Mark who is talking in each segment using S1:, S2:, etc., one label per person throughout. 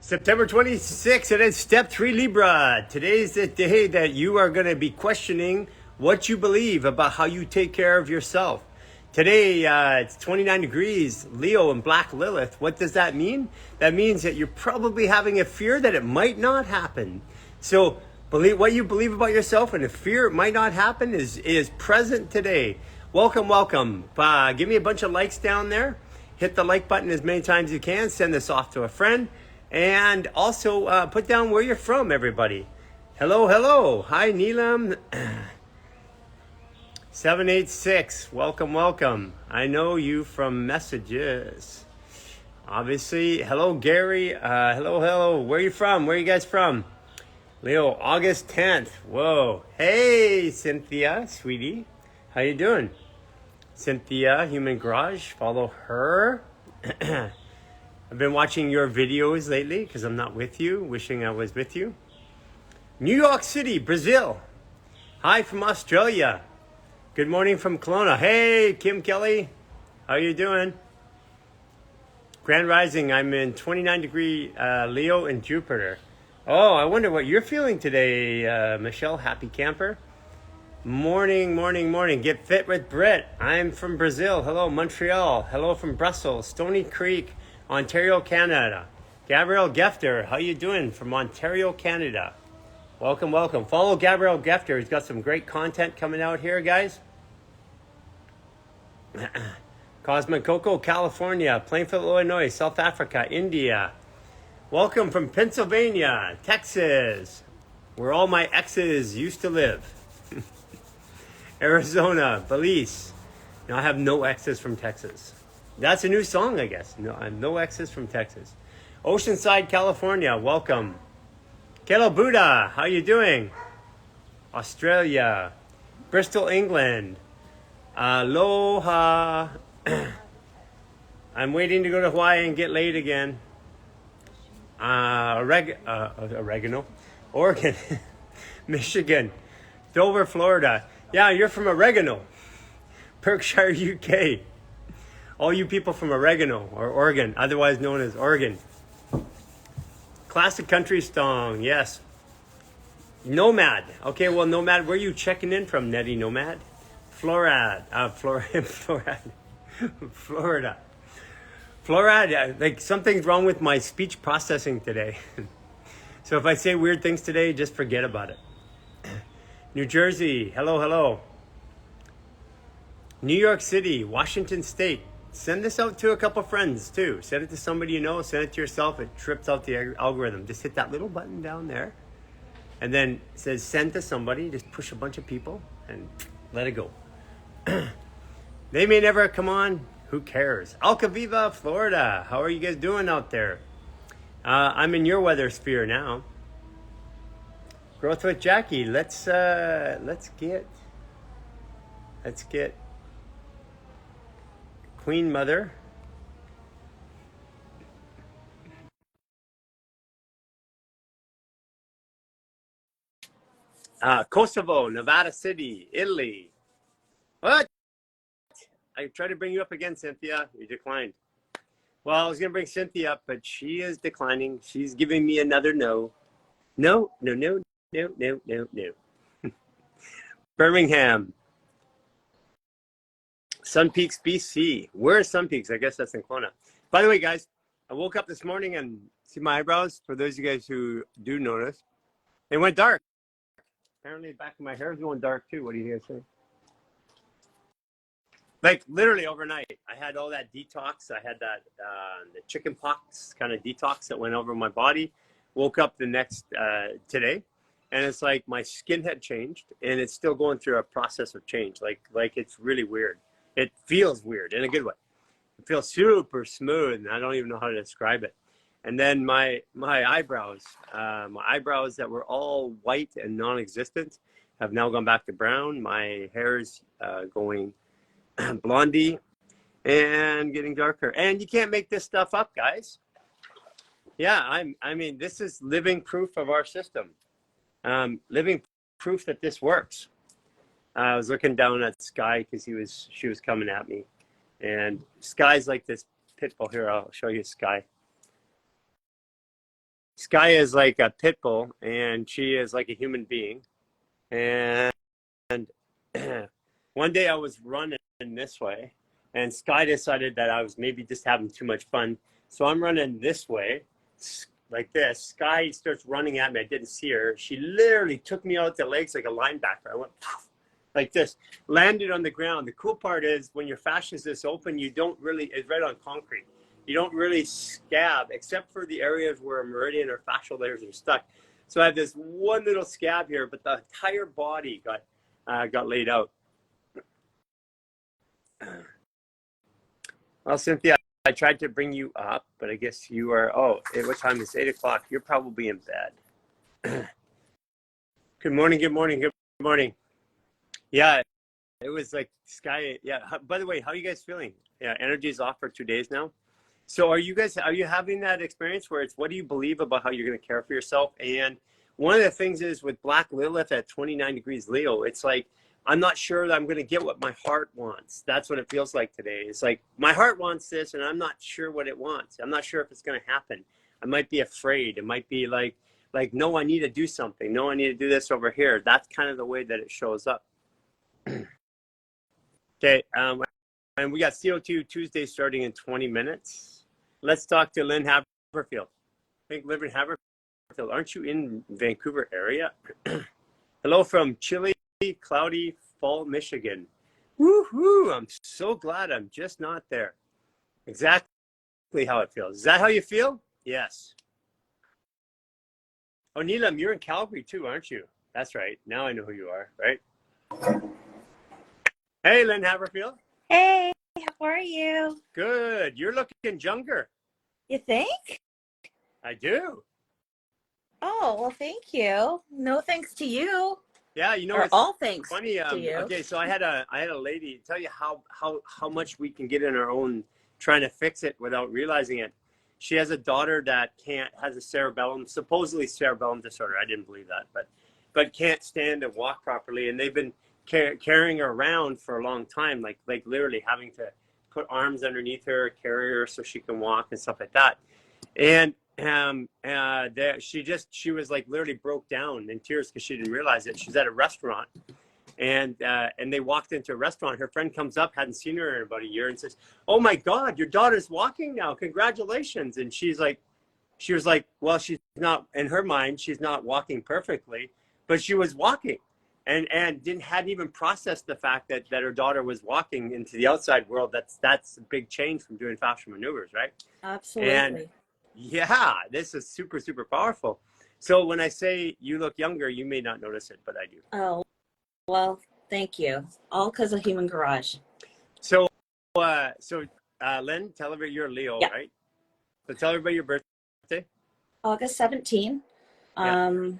S1: September 26th, and it's step 3 Libra. Today's the day that you are going to be questioning what you believe about how you take care of yourself. Today, it's 29 degrees, Leo and Black Lilith. What does that mean? That means that you're probably having a fear that it might not happen. So believe what you believe about yourself, and the fear it might not happen is present today. Welcome, welcome. Give me a bunch of likes down there. Hit the like button as many times as you can. Send this off to a friend. And also put down where you're from, everybody. Hello, hello. Hi, Neelam. 786. Welcome, welcome. I know you from messages. Obviously. Hello, Gary. Hello, hello. Where are you from? Where are you guys from? Leo, August 10th. Whoa. Hey, Cynthia, sweetie. How you doing? Cynthia, Human Garage. Follow her. I've been watching your videos lately because I'm not with you, wishing I was with you. New York City, Brazil. Hi from Australia. Good morning from Kelowna. Hey, Kim Kelly. How you doing? Grand Rising, I'm in 29 degree Leo and Jupiter. Oh, I wonder what you're feeling today, Michelle, happy camper. Morning, morning, morning. Get fit with Britt. I'm from Brazil. Hello, Montreal. Hello from Brussels, Stony Creek, Ontario, Canada. Gabriel Gefter, how you doing from Ontario, Canada? Welcome, welcome. Follow Gabriel Gefter. He's got some great content coming out here, guys. Cosmic Coco, California. Plainfield, Illinois. South Africa, India. Welcome from Pennsylvania, Texas, where all my exes used to live. Arizona, Belize. Now I have no exes from Texas. That's a new song, I guess. No, I have no exes from Texas. Oceanside, California. Welcome. Kelo Buddha, how you doing? Australia. Bristol, England. Aloha. I'm waiting to go to Hawaii and get laid again. Oregano. Oregon. Michigan. Dover, Florida. Yeah, you're from Oregano. Berkshire, UK. All you people from Oregano or Oregon, otherwise known as Oregon. Classic country song, yes. Nomad. Okay, well, Nomad, where are you checking in from, Nettie Nomad? Florida. Florida. Like, something's wrong with my speech processing today. So if I say weird things today, just forget about it. New Jersey. Hello, hello. New York City, Washington State. Send this out to a couple friends too. Send it to somebody you know. Send it to yourself. It trips out the algorithm. Just hit that little button down there. And then it says send to somebody. Just push a bunch of people and let it go. They may never come on. Who cares? Alcaviva, Florida. How are you guys doing out there? I'm in your weather sphere now. Growth with Jackie. Let's get Queen Mother. Kosovo, Nevada City, Italy. What? I tried to bring you up again, Cynthia. You declined. Well, I was going to bring Cynthia up, but she is declining. She's giving me another no. No, no, no, no, no, no, no. Birmingham. Sun Peaks, BC. Where is Sun Peaks? I guess that's in Kelowna. By the way, guys, I woke up this morning and see my eyebrows. For those of you guys who do notice, they went dark. Apparently, the back of my hair is going dark too. What do you guys think? Like literally overnight, I had all that detox. I had that the chicken pox kind of detox that went over my body. Woke up the next today, and it's like my skin had changed, and it's still going through a process of change. Like it's really weird. It feels weird in a good way. It feels super smooth, and I don't even know how to describe it. And then my eyebrows that were all white and non-existent have now gone back to brown. My hair's going blondie and getting darker. And you can't make this stuff up, guys. Yeah, I mean, this is living proof of our system. Living proof that this works. I was looking down at Sky because she was coming at me, and Sky's like this pit bull. Here, I'll show you Sky. Sky is like a pit bull, and she is like a human being. And one day I was running this way, and Sky decided that I was maybe just having too much fun. So I'm running this way, like this. Sky starts running at me. I didn't see her. She literally took me out the legs like a linebacker. I went like this, landed on the ground. The cool part is when your fascia is this open, you don't really, it's right on concrete. You don't really scab, except for the areas where meridian or fascial layers are stuck. So I have this one little scab here, but the entire body got laid out. Well, Cynthia, I tried to bring you up, but I guess you are, oh, what time is it? 8 o'clock. You're probably in bed. Good morning, good morning, good morning. Yeah, it was like Sky. Yeah, by the way, how are you guys feeling? Yeah, energy is off for 2 days now. So are you having that experience where it's what do you believe about how you're going to care for yourself? And one of the things is with Black Lilith at 29 degrees Leo, it's like, I'm not sure that I'm going to get what my heart wants. That's what it feels like today. It's like my heart wants this and I'm not sure what it wants. I'm not sure if it's going to happen. I might be afraid. It might be like, no, I need to do something. No, I need to do this over here. That's kind of the way that it shows up. Okay. And we got CO2 Tuesday starting in 20 minutes. Let's talk to Lynn Haverfield. I think Lynn Haverfield, aren't you in Vancouver area? Hello from chilly, cloudy fall, Michigan. Woohoo! I'm so glad I'm just not there. Exactly how it feels. Is that how you feel? Yes. Oh, Neelam, you're in Calgary too, aren't you? That's right. Now I know who you are, right? Hey, Lynn Haverfield.
S2: Hey, how are you?
S1: Good. You're looking younger.
S2: You think?
S1: I do.
S2: Oh, well, thank you. No thanks to you.
S1: Yeah, you know,
S2: Or
S1: it's
S2: all thanks
S1: funny.
S2: to you.
S1: Okay, so I had a lady tell you how much we can get in our own trying to fix it without realizing it. She has a daughter that has a supposedly cerebellum disorder. I didn't believe that, but can't stand and walk properly, and they've been carrying her around for a long time, like literally having to put arms underneath her, carry her so she can walk and stuff like that. And she was like literally broke down in tears because she didn't realize it. She's at a restaurant, and they walked into a restaurant. Her friend comes up, hadn't seen her in about a year, and says, "Oh my God, your daughter's walking now! Congratulations!" And she was like, well, she's not, in her mind, she's not walking perfectly, but she was walking, and hadn't even processed the fact that her daughter was walking into the outside world. That's a big change from doing fascial maneuvers, right?
S2: Absolutely.
S1: And yeah, this is super, super powerful. So when I say you look younger, you may not notice it, but I do.
S2: Oh, well, thank you. All because of Human Garage.
S1: So, Lynn, tell everybody you're a Leo,
S2: Yeah.
S1: right? So tell everybody your birthday.
S2: August 17.
S1: Yeah.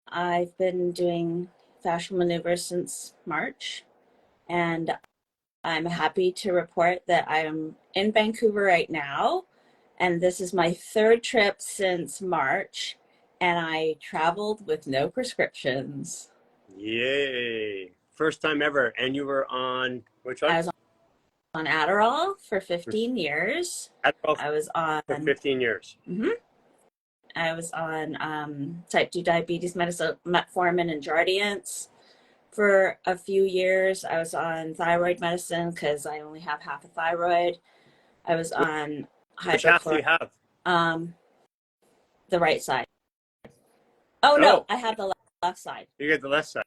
S2: I've been doing fascial maneuvers since March, and I'm happy to report that I'm in Vancouver right now. And this is my third trip since March, and I traveled with no prescriptions.
S1: Yay. First time ever. And you were on which one?
S2: I was on Adderall for 15 years.
S1: Adderall
S2: I was on
S1: for 15 years.
S2: Mm-hmm. I was on type 2 diabetes medicine, metformin and Jardiance for a few years. I was on thyroid medicine because I only have half a thyroid. I was on
S1: Which half do you
S2: hydrochlor.
S1: have?
S2: The right side. Oh, no, I have the left side.
S1: You get the left side.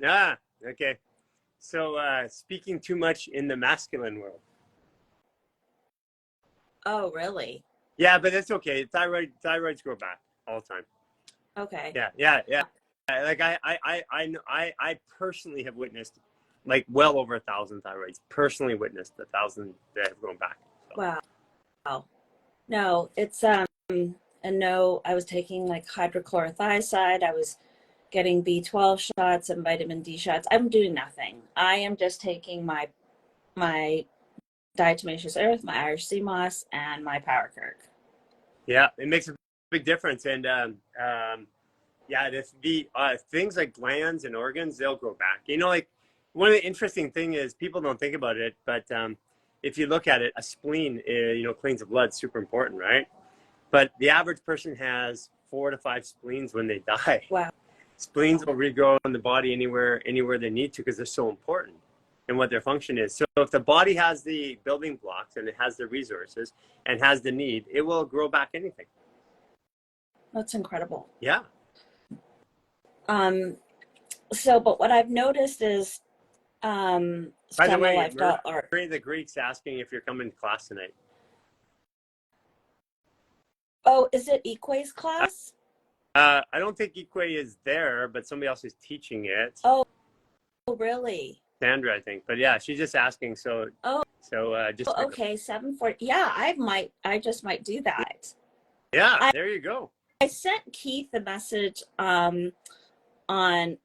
S1: Ah, okay. So speaking too much in the masculine world.
S2: Oh, really?
S1: Yeah, but it's okay. Thyroids grow back all the time.
S2: Okay.
S1: Yeah. Like I personally have witnessed like well over 1,000 thyroids. Personally witnessed 1,000 that have grown back. So.
S2: Wow. No, it's and no, I was taking like hydrochlorothiazide. I was getting B12 shots and vitamin D shots. I'm doing nothing. I am just taking my diatomaceous earth, my Irish sea moss, and my Power Kirk.
S1: Yeah, it makes a big difference. And yeah, the things like glands and organs, they'll grow back. You know, like one of the interesting thing is people don't think about it, but if you look at it, a spleen, cleans the blood, super important, right? But the average person has 4 to 5 spleens when they die.
S2: Wow.
S1: Spleens will regrow in the body anywhere they need to because they're so important in what their function is. So if the body has the building blocks and it has the resources and has the need, it will grow back anything.
S2: That's incredible.
S1: Yeah.
S2: But what I've noticed is
S1: By the way,
S2: lifestyle
S1: the Greek's asking if you're coming to class tonight.
S2: Oh, is it Ikwe's class?
S1: I don't think Ikwe is there, but somebody else is teaching it.
S2: Oh, really?
S1: Sandra, I think. But yeah, she's just asking. So just
S2: okay, 7:40. Yeah, I just might do that.
S1: Yeah, there you go.
S2: I sent Keith a message on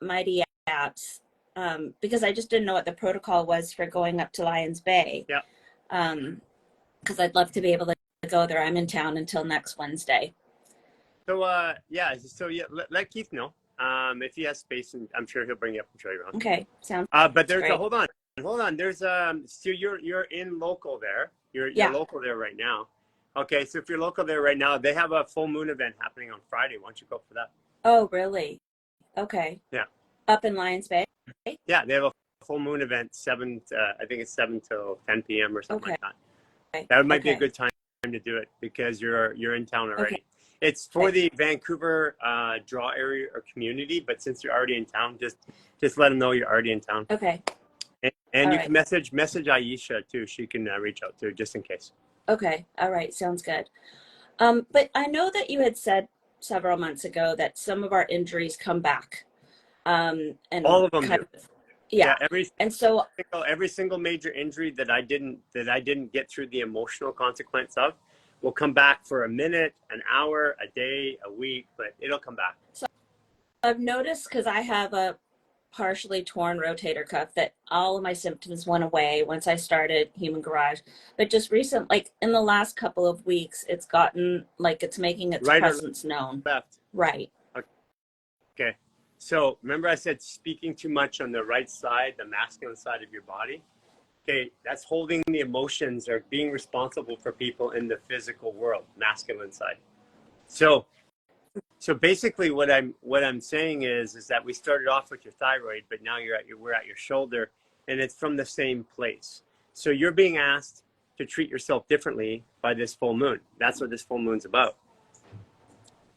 S2: Mighty Apps because I just didn't know what the protocol was for going up to Lions Bay.
S1: Yeah.
S2: Because I'd love to be able to go there. I'm in town until next Wednesday.
S1: So let Keith know if he has space, and I'm sure he'll bring you up and show you around.
S2: Okay, sounds.
S1: But there's
S2: great.
S1: hold on. There's so you're in local there. You're local there right now. Okay, so if you're local there right now, they have a full moon event happening on Friday. Why don't you go for that?
S2: Oh, really? Okay.
S1: Yeah.
S2: Up in Lions Bay?
S1: Yeah, they have a full moon event, I think it's 7 till 10 p.m. or something like that.
S2: Okay.
S1: That might be a good time to do it because you're in town already. Okay. It's for the Vancouver draw area or community, but since you're already in town, just let them know you're already in town.
S2: Okay.
S1: And you can message Aisha too. She can reach out to just in case.
S2: Okay. All right. Sounds good. But I know that you had said several months ago that some of our injuries come back. And
S1: all of them do.
S2: Yeah.
S1: Every single major injury that I didn't get through the emotional consequence of will come back for a minute, an hour, a day, a week, but it'll come back.
S2: So I've noticed, because I have a partially torn rotator cuff, that all of my symptoms went away once I started Human Garage. But just recent, like in the last couple of weeks, it's gotten like it's making its presence known.
S1: Left.
S2: Right.
S1: Okay. So remember I said speaking too much on the right side, the masculine side of your body? Okay, that's holding the emotions or being responsible for people in the physical world, masculine side. So basically what I'm saying is that we started off with your thyroid, but now we're at your shoulder, and it's from the same place. So you're being asked to treat yourself differently by this full moon. That's what this full moon's about.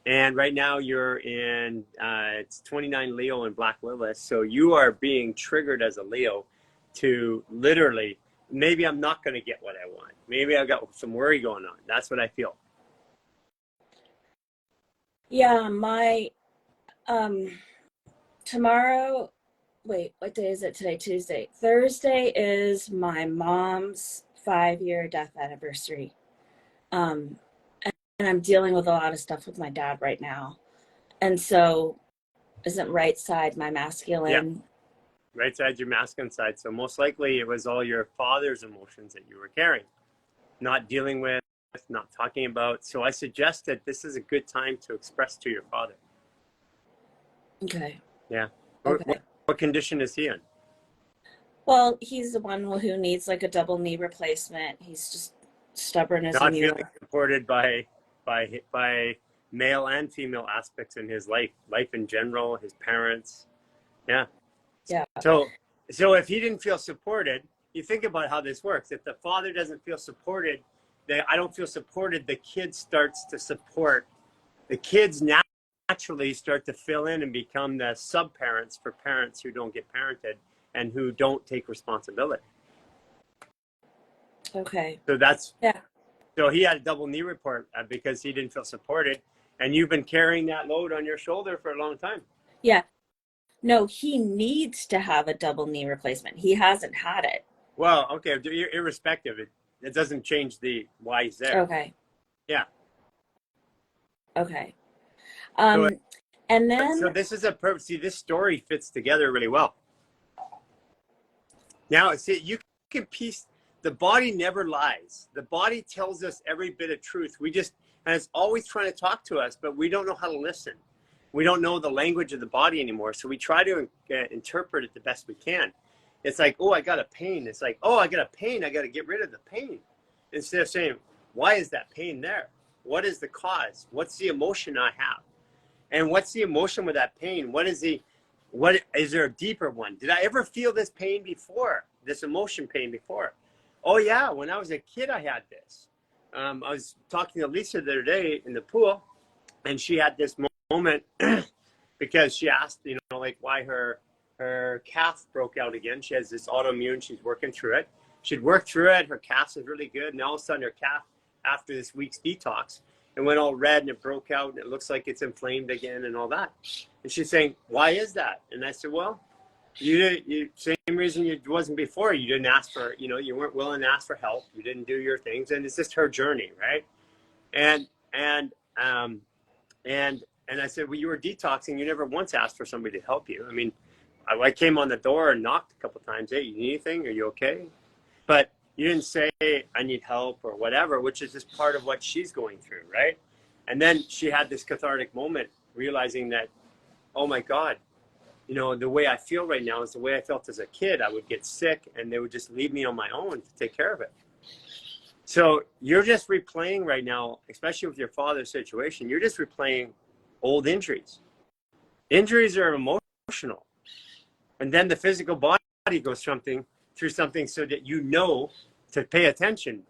S1: And right now you're in it's 29 Leo and Black Lilith, so you are being triggered as a Leo to literally, maybe I'm not going to get what I want. Maybe I've got some worry going on. That's what I feel.
S2: Yeah, my tomorrow, wait, what day is it today? Tuesday. Thursday is my mom's 5-year death anniversary. And I'm dealing with a lot of stuff with my dad right now. And so isn't right side my masculine?
S1: Yeah. Right side's your masculine side. So most likely it was all your father's emotions that you were carrying, not dealing with, not talking about. So I suggest that this is a good time to express to your father.
S2: Okay.
S1: Yeah.
S2: Okay.
S1: What condition is he in?
S2: Well, he's the one who needs like a double knee replacement. He's just stubborn as
S1: not
S2: a mule.
S1: Feeling supported by male and female aspects in his life in general, his parents. Yeah.
S2: Yeah.
S1: So if he didn't feel supported, you think about how this works. If the father doesn't feel supported, I don't feel supported, the kid starts to support. The kids naturally start to fill in and become the sub-parents for parents who don't get parented and who don't take responsibility.
S2: Okay.
S1: So that's,
S2: yeah.
S1: So he had a double knee report because he didn't feel supported, and you've been carrying that load on your shoulder for a long time.
S2: Yeah. No, he needs to have a double knee replacement. He hasn't had it.
S1: Well, okay, irrespective, it doesn't change why he's there.
S2: Okay.
S1: Yeah.
S2: Okay. And then...
S1: So this is this story fits together really well. Now, see, you can piece, the body never lies. The body tells us every bit of truth. And it's always trying to talk to us, but we don't know how to listen. We don't know the language of the body anymore. So we try to interpret it the best we can. It's like, oh, I got a pain. It's like, oh, I got a pain. I got to get rid of the pain. Instead of saying, why is that pain there? what is the cause? What's the emotion I have? And what's the emotion with that pain? What is there a deeper one? Did I ever feel this pain before? This emotion pain before? Oh yeah, when I was a kid, I had this. I was talking to Lisa the other day in the pool, and she had this moment because she asked, like why her calf broke out again. She has this autoimmune. She's working through it. She'd worked through it. Her calf is really good. And all of a sudden, her calf, after this week's detox, it went all red and it broke out and it looks like it's inflamed again and all that. And she's saying, why is that? And I said, well, you same reason it wasn't before. You didn't ask for, you weren't willing to ask for help. You didn't do your things, and it's just her journey, right? And I said, well, you were detoxing. You never once asked for somebody to help you. I mean, I came on the door and knocked a couple times. Hey, you need anything? Are you okay? But you didn't say, I need help or whatever, which is just part of what she's going through, right? And then she had this cathartic moment, realizing that, oh my God, the way I feel right now is the way I felt as a kid. I would get sick and they would just leave me on my own to take care of it. So you're just replaying right now, especially with your father's situation, you're just replaying old injuries. Injuries are emotional. And then the physical body goes through something so that to pay attention.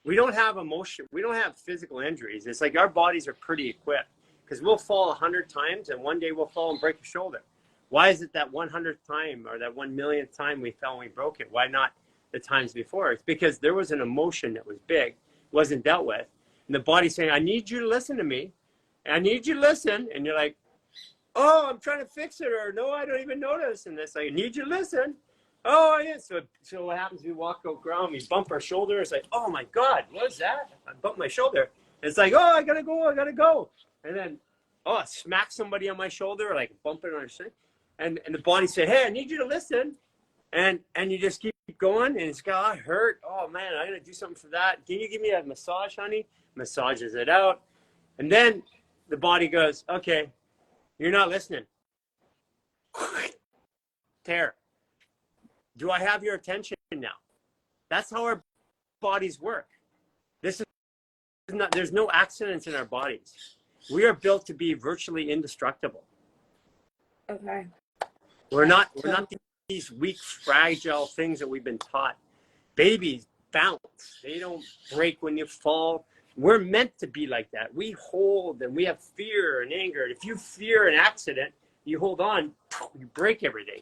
S1: We don't have emotion. We don't have physical injuries. It's like our bodies are pretty equipped because we'll fall 100 times and one day we'll fall and break a shoulder. Why is it that 100th time or that 1 millionth time we fell and we broke it? Why not the times before? It's because there was an emotion that was big, wasn't dealt with. And the body's saying, I need you to listen to me. I need you to listen. And you're like, oh, I'm trying to fix it. Or no, I don't even notice. And it's like, I need you to listen. Oh, yeah. So what happens? We walk on ground, we bump our shoulder. It's like, oh my God, what is that? I bumped my shoulder. And it's like, oh, I gotta go. And then, I smack somebody on my shoulder, like bump it on their thing. And the body said, hey, I need you to listen. And you just keep going. And it's got, I hurt. Oh man, I gotta do something for that. Can you give me a massage, honey? Massages it out. And then the body goes, okay, you're not listening. Tear. Do I have your attention now? That's how our bodies work. There's no accidents in our bodies. We are built to be virtually indestructible.
S2: Okay.
S1: We're not these weak, fragile things that we've been taught. Babies bounce. They don't break when you fall. We're meant to be like that. We hold and we have fear and anger. If you fear an accident, you hold on, you break everything.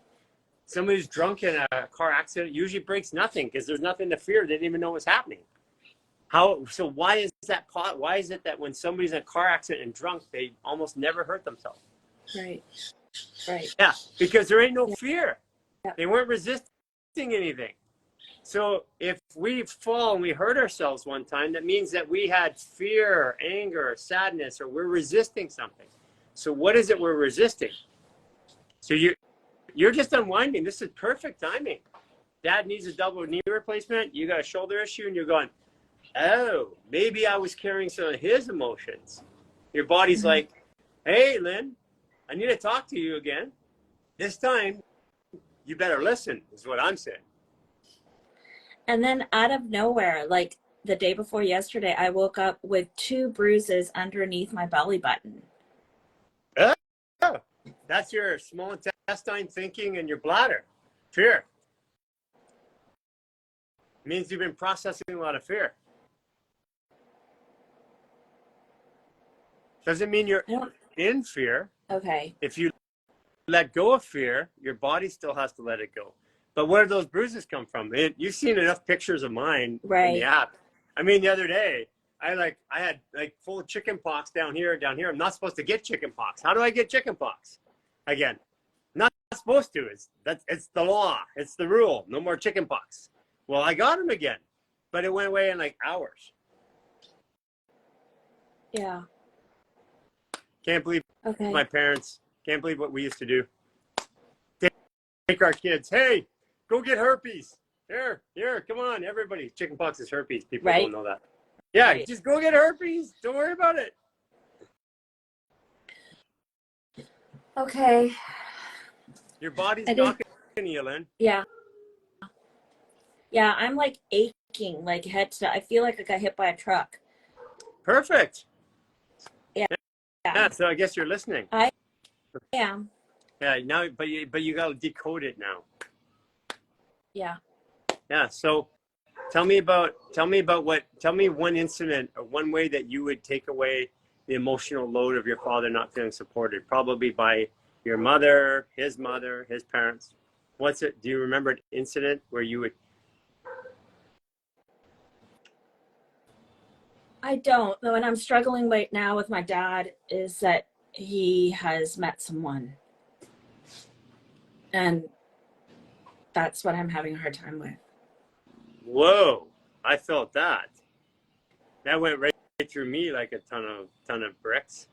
S1: Somebody who's drunk in a car accident usually breaks nothing because there's nothing to fear. They didn't even know what's happening. So why is that? Why is it that when somebody's in a car accident and drunk, they almost never hurt themselves?
S2: Right.
S1: Yeah, because there ain't no fear.
S2: Yeah.
S1: They weren't resisting anything. So if we fall and we hurt ourselves one time, that means that we had fear, anger, sadness, or we're resisting something. So what is it we're resisting? So you're just unwinding. This is perfect timing. Dad needs a double knee replacement. You got a shoulder issue and you're going, oh, maybe I was carrying some of his emotions. Your body's like, hey, Lynn, I need to talk to you again. This time, you better listen, is what I'm saying.
S2: And then out of nowhere, like the day before yesterday, I woke up with 2 bruises underneath my belly button.
S1: Oh, that's your small intestine thinking and your bladder. Fear. It means you've been processing a lot of fear. Doesn't mean you're in fear.
S2: Okay.
S1: If you let go of fear, your body still has to let it go. But where do those bruises come from? You've seen enough pictures of mine in the app. I mean, the other day, I had full chicken pox down here. I'm not supposed to get chicken pox. How do I get chicken pox? Again, not supposed to. It's the law. It's the rule. No more chicken pox. Well, I got them again, but it went away in like hours.
S2: Yeah.
S1: Can't believe my parents. Can't believe what we used to do. Take our kids. Hey, go get herpes. Here, come on, everybody. Chickenpox is herpes. People don't know that. Yeah, just go get herpes. Don't worry about it.
S2: Okay.
S1: Your body's talking to you, Lynn.
S2: Yeah. Yeah, I'm like aching, like head to. I feel like I got hit by a truck.
S1: Perfect. Yeah, so I guess you're listening.
S2: I am.
S1: Yeah, now, but you got to decode it now.
S2: Yeah.
S1: Yeah. So tell me one incident or one way that you would take away the emotional load of your father not feeling supported, probably by your mother, his parents. What's it? Do you remember an incident where you would?
S2: I don't. Though, and I'm struggling right now with my dad is that he has met someone. And that's what I'm having a hard time with.
S1: Whoa! I felt that. That went right through me like a ton of bricks.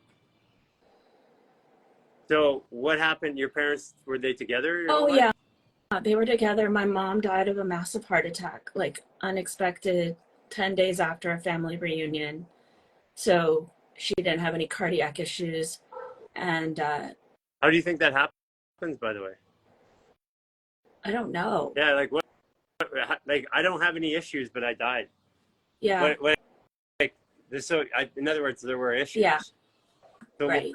S1: So what happened? Your parents, were they together your
S2: Oh,
S1: whole life?
S2: yeah. They were together. My mom died of a massive heart attack, like unexpected, 10 days after a family reunion. So she didn't have any cardiac issues. And
S1: How do you think that happens, by the way?
S2: I don't know.
S1: Yeah, like what? Like I don't have any issues, but I died.
S2: Yeah.
S1: What like this? So, in other words, there were issues.
S2: Yeah.
S1: So,
S2: Right.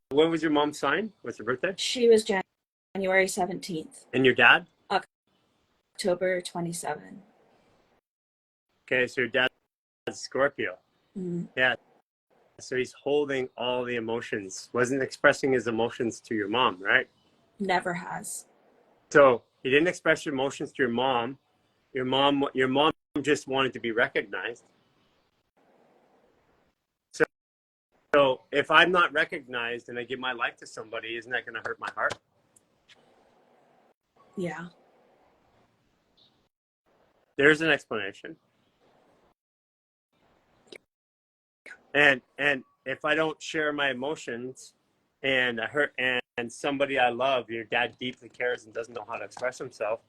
S1: when was your mom's sign? What's her birthday?
S2: She was January 17th,
S1: And your dad?
S2: October 27th.
S1: Okay, so your dad's Scorpio.
S2: Mm-hmm.
S1: Yeah. So he's holding all the emotions. Wasn't expressing his emotions to your mom, right?
S2: Never has.
S1: So he didn't express your emotions to your mom. Your mom just wanted to be recognized. So if I'm not recognized and I give my life to somebody, isn't that going to hurt my heart?
S2: Yeah.
S1: There's an explanation. And if I don't share my emotions and and somebody I love, your dad deeply cares and doesn't know how to express himself,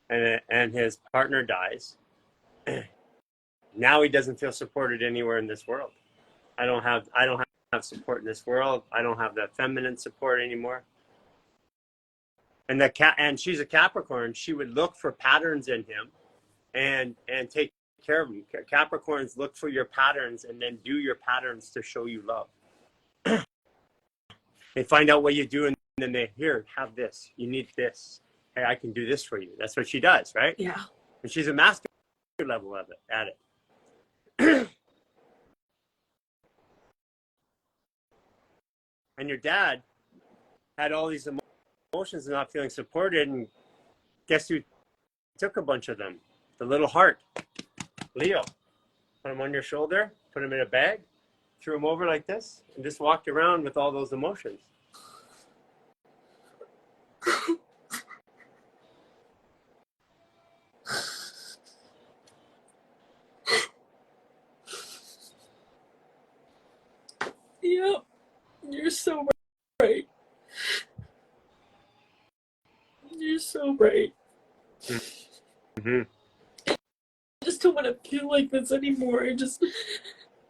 S1: and his partner dies, now he doesn't feel supported anywhere in this world. I don't have support in this world. I don't have that feminine support anymore. And she's a Capricorn. She would look for patterns in him and take care of him. Capricorns look for your patterns and then do your patterns to show you love. They find out what you do and then they have this. You need this. Hey, I can do this for you. That's what she does, right?
S2: Yeah.
S1: And she's a master level of it at it. And your dad had all these emotions and not feeling supported, and guess who took a bunch of them? The little heart, Leo. Put him on your shoulder, put him in a bag, threw him over like this, and just walked around with all those emotions.
S2: Yep. You're so right. You're so right.
S1: Mm-hmm.
S2: I just don't want to feel like this anymore. I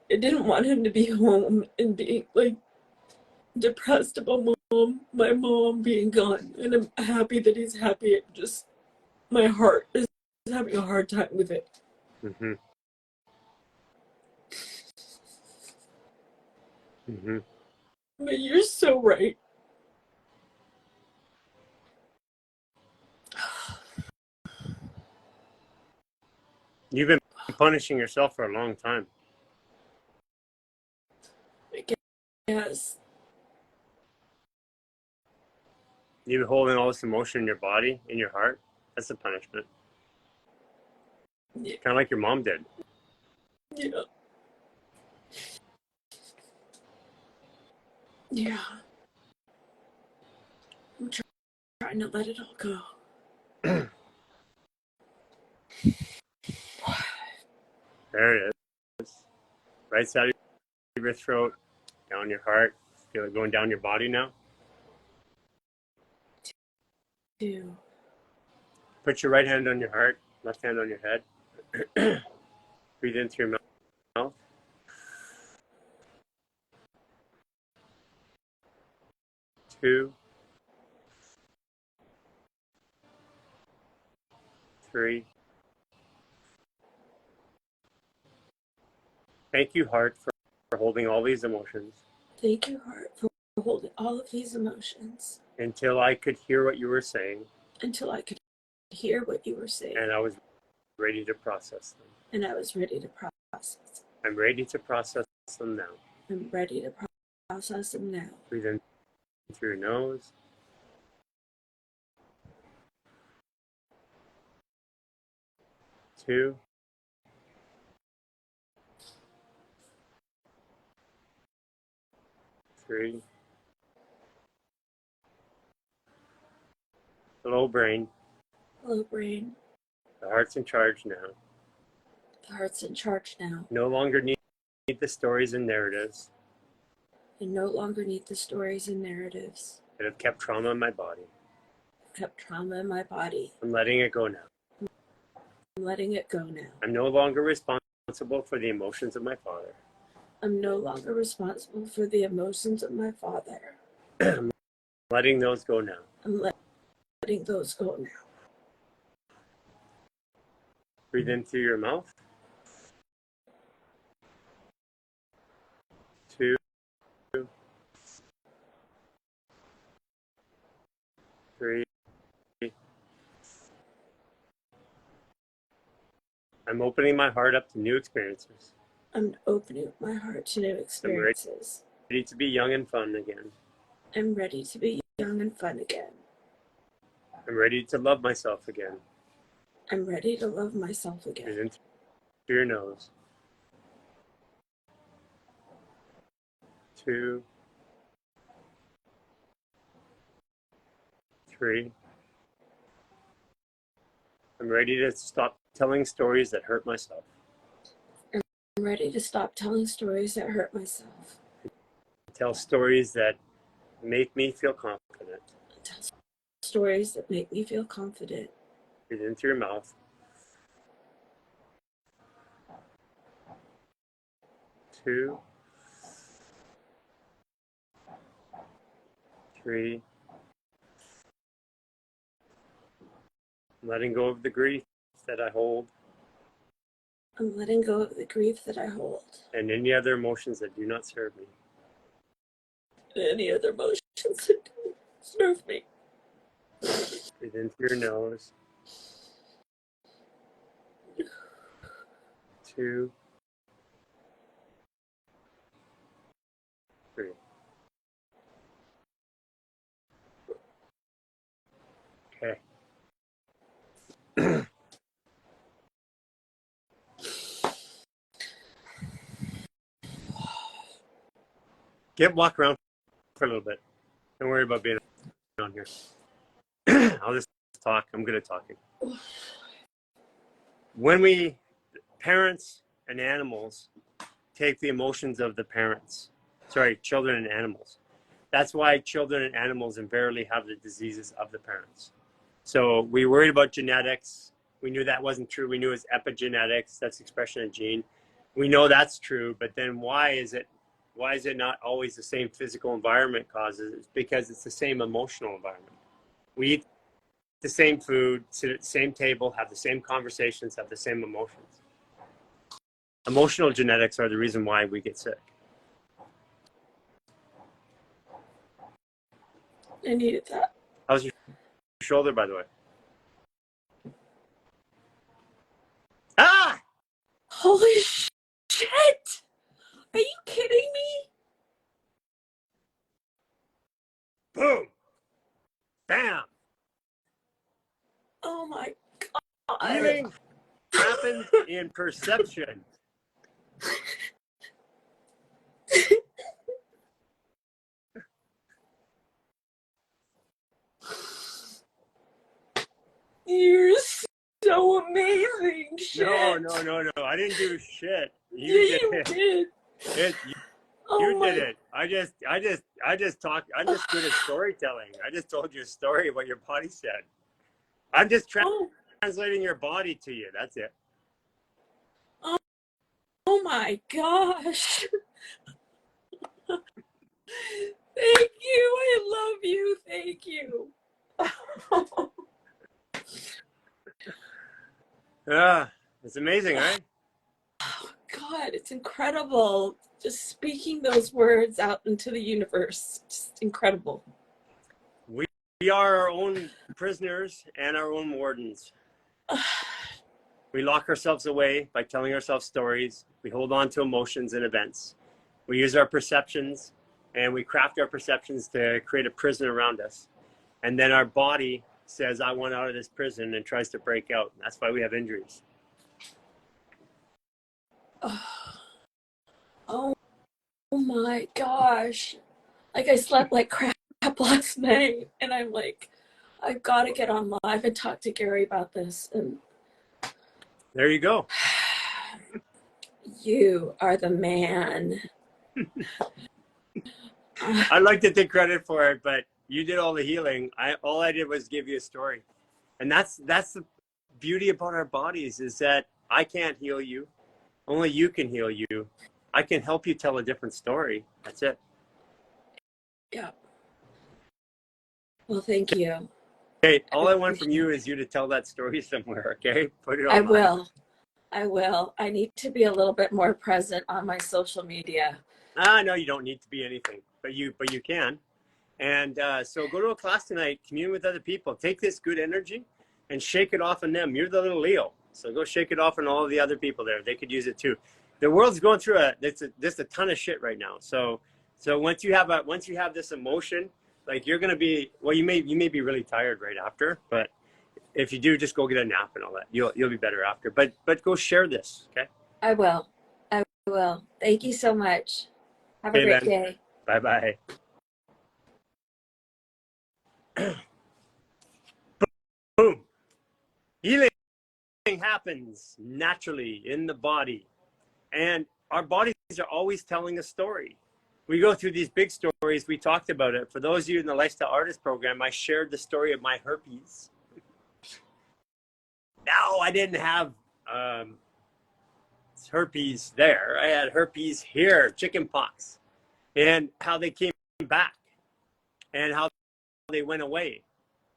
S2: didn't want him to be home and being like depressed about my mom being gone. And I'm happy that he's happy. It just, my heart is having a hard time with it.
S1: Mm-hmm. Mm-hmm.
S2: But you're so right.
S1: You've been punishing yourself for a long time.
S2: I guess.
S1: You've been holding all this emotion in your body, in your heart. That's a punishment.
S2: Yeah.
S1: Kind of like your mom did.
S2: Yeah. Yeah. I'm trying to let it all go.
S1: There it is. Right side of your throat, down your heart. Feel it going down your body now.
S2: Do.
S1: Put your right hand on your heart, left hand on your head. Breathe in through your mouth. 2, 3. Thank you, heart, for holding all these emotions.
S2: Thank you, heart, for holding all of these emotions
S1: until I could hear what you were saying.
S2: Until I could hear what you were saying.
S1: And I was ready to process them.
S2: And I was ready to process.
S1: I'm ready to process them now.
S2: I'm ready to process them now.
S1: Breathe in through your nose. Two. Three. Hello, brain.
S2: Hello, brain.
S1: The heart's in charge now.
S2: The heart's in charge now.
S1: No longer need the stories and narratives.
S2: I no longer need the stories and narratives
S1: that have kept trauma in my body.
S2: Kept trauma in my body.
S1: I'm letting it go now.
S2: I'm letting it go now.
S1: I'm no longer responsible for the emotions of my father.
S2: I'm no longer responsible for the emotions of my father.
S1: I'm letting those go now.
S2: I'm letting those go now.
S1: Breathe in through your mouth. Two. Three. I'm opening my heart up to new experiences.
S2: I'm opening my heart to new experiences.
S1: I'm ready to be young and fun again.
S2: I'm ready to be young and fun again.
S1: I'm ready to love myself again.
S2: I'm ready to love myself again.
S1: Breathe in through your nose. Two. Three. I'm ready to stop telling stories that hurt myself.
S2: I'm ready to stop telling stories that hurt myself.
S1: Tell stories that make me feel confident.
S2: Tell stories that make me feel confident.
S1: Breathe in through your mouth. Two. Three. Letting go of the grief that I hold.
S2: I'm letting go of the grief that I hold.
S1: And any other emotions that do not serve me.
S2: Any other emotions that don't serve me.
S1: Breathe in through your nose. Two. Three. Okay. Walk around for a little bit. Don't worry about being on here. I'll just talk. I'm good at talking. When we, parents and animals, take the emotions of the parents, children and animals. That's why children and animals invariably have the diseases of the parents. So we worried about genetics. We knew that wasn't true. We knew it was epigenetics. That's expression of gene. We know that's true, but then why is it not always the same physical environment causes? It's because it's the same emotional environment. We eat the same food, sit at the same table, have the same conversations, have the same emotions. Emotional genetics are the reason why we get sick.
S2: I needed that.
S1: How's your shoulder, by the way? Ah!
S2: Holy shit! Are you kidding me?
S1: Boom! Bam!
S2: Oh my god.
S1: Healing happens in perception.
S2: You're so amazing. Shit.
S1: No. I didn't do shit.
S2: You
S1: did.
S2: did.
S1: You did it. I just talk. I'm just good at storytelling. I just told you a story of what your body said. I'm just translating your body to you. That's it.
S2: Oh my gosh. Thank you. I love you. Thank you.
S1: Yeah, it's amazing, right?
S2: Oh God, it's incredible. just speaking those words out into the universe, just incredible.
S1: We are our own prisoners and our own wardens. We lock ourselves away by telling ourselves stories. We hold on to emotions and events. We use our perceptions and we craft our perceptions to create a prison around us. And then our body says, I want out of this prison, and tries to break out. That's why we have injuries.
S2: Oh my gosh. Like I slept like crap last night and I'm like, I've got to get on live and talk to Gary about this. And
S1: there you go.
S2: You are the man.
S1: I'd like to take credit for it, but you did all the healing. All I did was give you a story. And that's the beauty about our bodies, is that I can't heal you. Only you can heal you. I can help you tell a different story. That's it.
S2: Yeah. Well, thank you.
S1: Okay, all I want from you is you to tell that story somewhere, okay? Put it
S2: I
S1: online.
S2: will. I will. I need to be a little bit more present on my social media.
S1: No, you don't need to be anything, but you can. And so go to a class tonight, commune with other people, take this good energy and shake it off on them. You're the little Leo, so go shake it off on all of the other people there. They could use it too. The world's going through just a ton of shit right now. So once you have this emotion, like you're gonna be, well, you may be really tired right after, but if you do, just go get a nap and all that. You'll be better after. But go share this, okay?
S2: I will. I will. Thank you so much. Have a great day.
S1: Bye bye. Boom. Healing happens naturally in the body, and our bodies are always telling a story. We go through these big stories. We talked about it. For those of you in the Lifestyle Artist Program, I shared the story of my herpes. No, I didn't have herpes there. I had herpes here, chicken pox, and how they came back, and how they went away,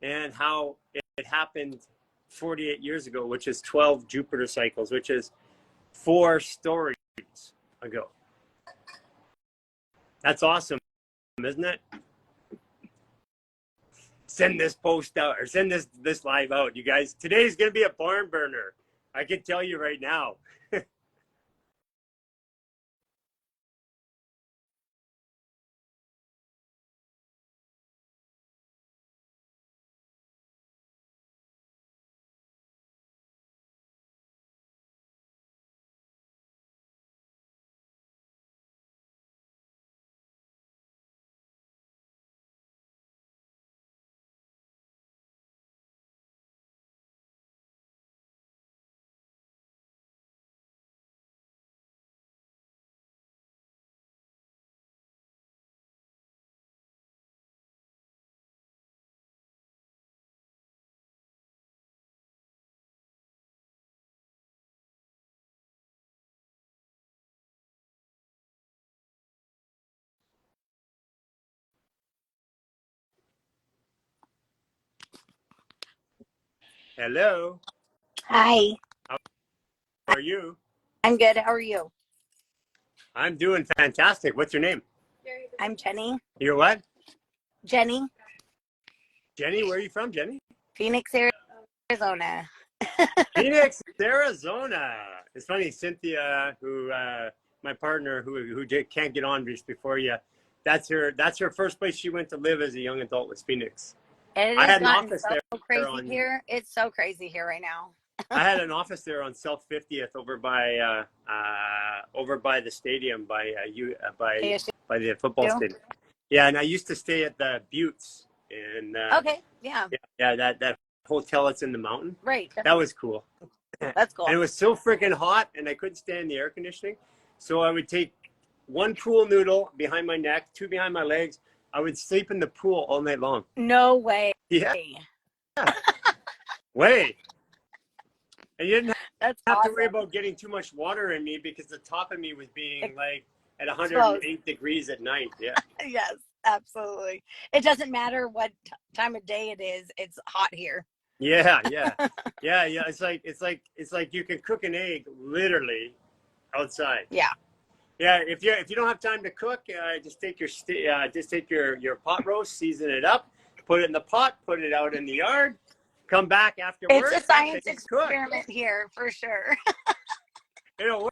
S1: and how it happened 48 years ago, which is 12 Jupiter cycles, which is 4 stories ago. That's awesome, isn't it? Send this post out, or send this live out, you guys. Today's gonna be a barn burner. I can tell you right now. Hello.
S3: Hi.
S1: How are you?
S3: I'm good. How are you?
S1: I'm doing fantastic. What's your name?
S3: I'm Jenny.
S1: You're what?
S3: Jenny,
S1: Jenny, where are you from, Jenny?
S3: Phoenix, Arizona.
S1: Phoenix, Arizona. It's funny, Cynthia, who my partner, who can't get on just before you. That's her first place she went to live as a young adult was Phoenix.
S3: It
S1: I
S3: has
S1: had an
S3: gotten
S1: office
S3: so
S1: there
S3: crazy here. It's so crazy here right now.
S1: I had an office there on South 50th over by the stadium by the football stadium. Yeah, and I used to stay at the Buttes in
S3: Okay, yeah.
S1: that hotel that's in the mountain.
S3: Right.
S1: That was cool.
S3: That's cool.
S1: And it was so freaking hot, and I couldn't stand the air conditioning. So I would take 1 pool noodle behind my neck, 2 behind my legs. I would sleep in the pool all night long.
S3: No way.
S1: Yeah. Way. And you didn't have to worry about getting too much water in me because the top of me was being like at 108 degrees at night. Yeah.
S3: Yes, absolutely. It doesn't matter what time of day it is. It's hot here.
S1: Yeah. It's like you can cook an egg literally outside.
S3: Yeah.
S1: Yeah, if you don't have time to cook, just take your pot roast, season it up, put it in the pot, put it out in the yard, come back after
S3: It's a
S1: work,
S3: science
S1: things cook.
S3: experiment here for sure.
S1: It'll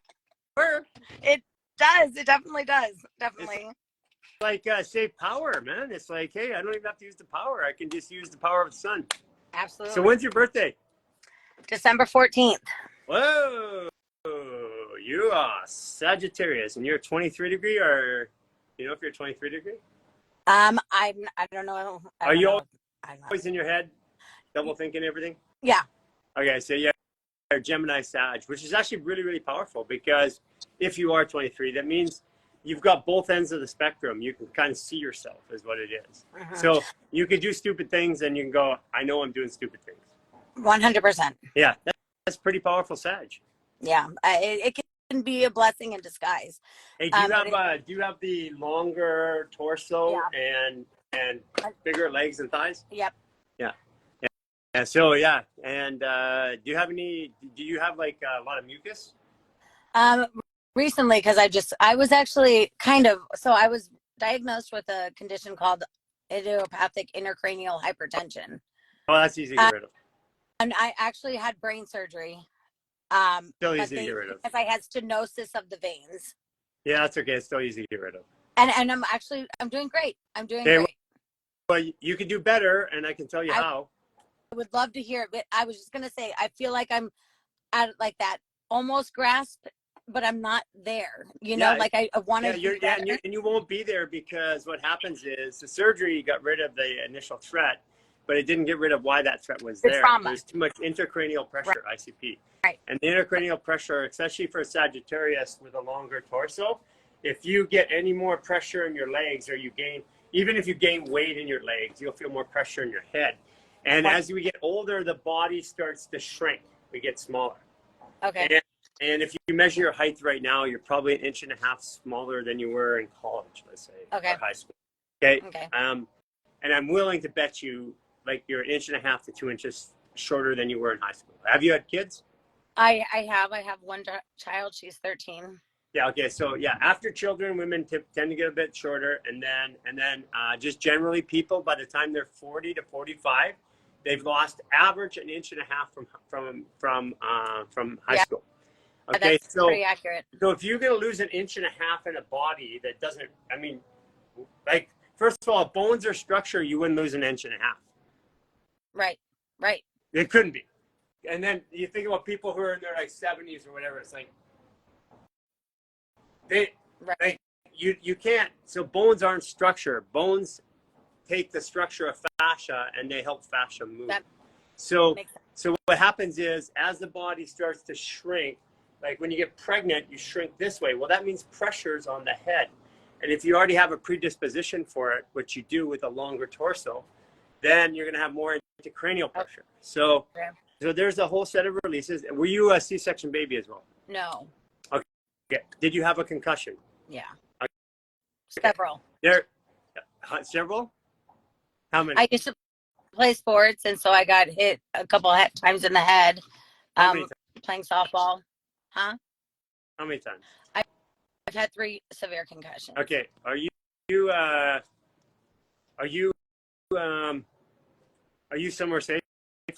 S1: work.
S3: It does. It definitely does.
S1: It's
S3: Definitely.
S1: like save power, man. It's like, hey, I don't even have to use the power. I can just use the power of the sun. So
S3: Absolutely.
S1: when's your birthday?
S3: December 14th.
S1: Whoa, you are Sagittarius, and you're 23 degree, or you know if you're 23 degree?
S3: I don't know. I
S1: Are
S3: don't
S1: you
S3: know. I'm not.
S1: always in your head, double thinking everything?
S3: Yeah.
S1: Okay, so yeah, you're Gemini Sag, which is actually really, really powerful because if you are 23, that means you've got both ends of the spectrum. You can kind of see yourself, is what it is. So you can do stupid things, and you can go, I know I'm doing stupid things.
S3: 100%.
S1: Yeah, that's pretty powerful, Sag.
S3: Yeah. It can be a blessing in disguise.
S1: Hey, do you have the longer torso and bigger legs and thighs?
S3: Yep.
S1: Yeah. Yeah. So yeah, and do you have like a lot of mucus?
S3: Recently, because I was actually I was diagnosed with a condition called idiopathic intracranial hypertension.
S1: Oh, that's easy to get rid of.
S3: And I actually had brain surgery.
S1: Still easy to get rid of.
S3: Because I had stenosis of the veins.
S1: Yeah, that's okay. It's still easy to get rid of.
S3: And I'm doing great. I'm doing great.
S1: Well, you can do better, and I can tell you how.
S3: I would love to hear it, but I was just gonna say I feel like I'm at like that almost grasp, but I'm not there. You know, like I want to.
S1: Yeah, and you won't be there because what happens is the surgery got rid of the initial threat, but it didn't get rid of why that threat was there. There's too much intracranial pressure, ICP.
S3: Right.
S1: And the intracranial pressure, especially for a Sagittarius with a longer torso, if you get any more pressure in your legs or even if you gain weight in your legs, you'll feel more pressure in your head. And as we get older, the body starts to shrink. We get smaller.
S3: Okay.
S1: And if you measure your height right now, you're probably 1.5 inches smaller than you were in college, let's say, or high school. Okay. And I'm willing to bet you, like, you're 1.5 inches to 2 inches shorter than you were in high school. Have you had kids?
S3: I have one child. She's 13.
S1: Yeah. Okay. So yeah, after children, women tend to get a bit shorter, and then just generally, people by the time they're 40 to 45, they've lost average 1.5 inches from high school. Okay,
S3: that's pretty accurate.
S1: So if you're going to lose 1.5 inches in a body that doesn't, I mean, like, first of all, bones are structure, you wouldn't lose 1.5 inches.
S3: Right.
S1: It couldn't be. And then you think about people who are in their like 70s or whatever. It's like you can't. So bones aren't structure. Bones take the structure of fascia and they help fascia move. So what happens is as the body starts to shrink, like when you get pregnant, you shrink this way. Well, that means pressure's on the head. And if you already have a predisposition for it, which you do with a longer torso, then you're going to have more intracranial pressure. So there's a whole set of releases. Were you a C-section baby as well?
S3: No.
S1: Okay. Did you have a concussion?
S3: Yeah.
S1: Okay.
S3: Several.
S1: Several? How many?
S3: I used to play sports, and so I got hit a couple times in the head.
S1: How many times?
S3: Playing softball. Huh?
S1: How many times?
S3: I've had 3 severe concussions.
S1: Okay. Are you somewhere safe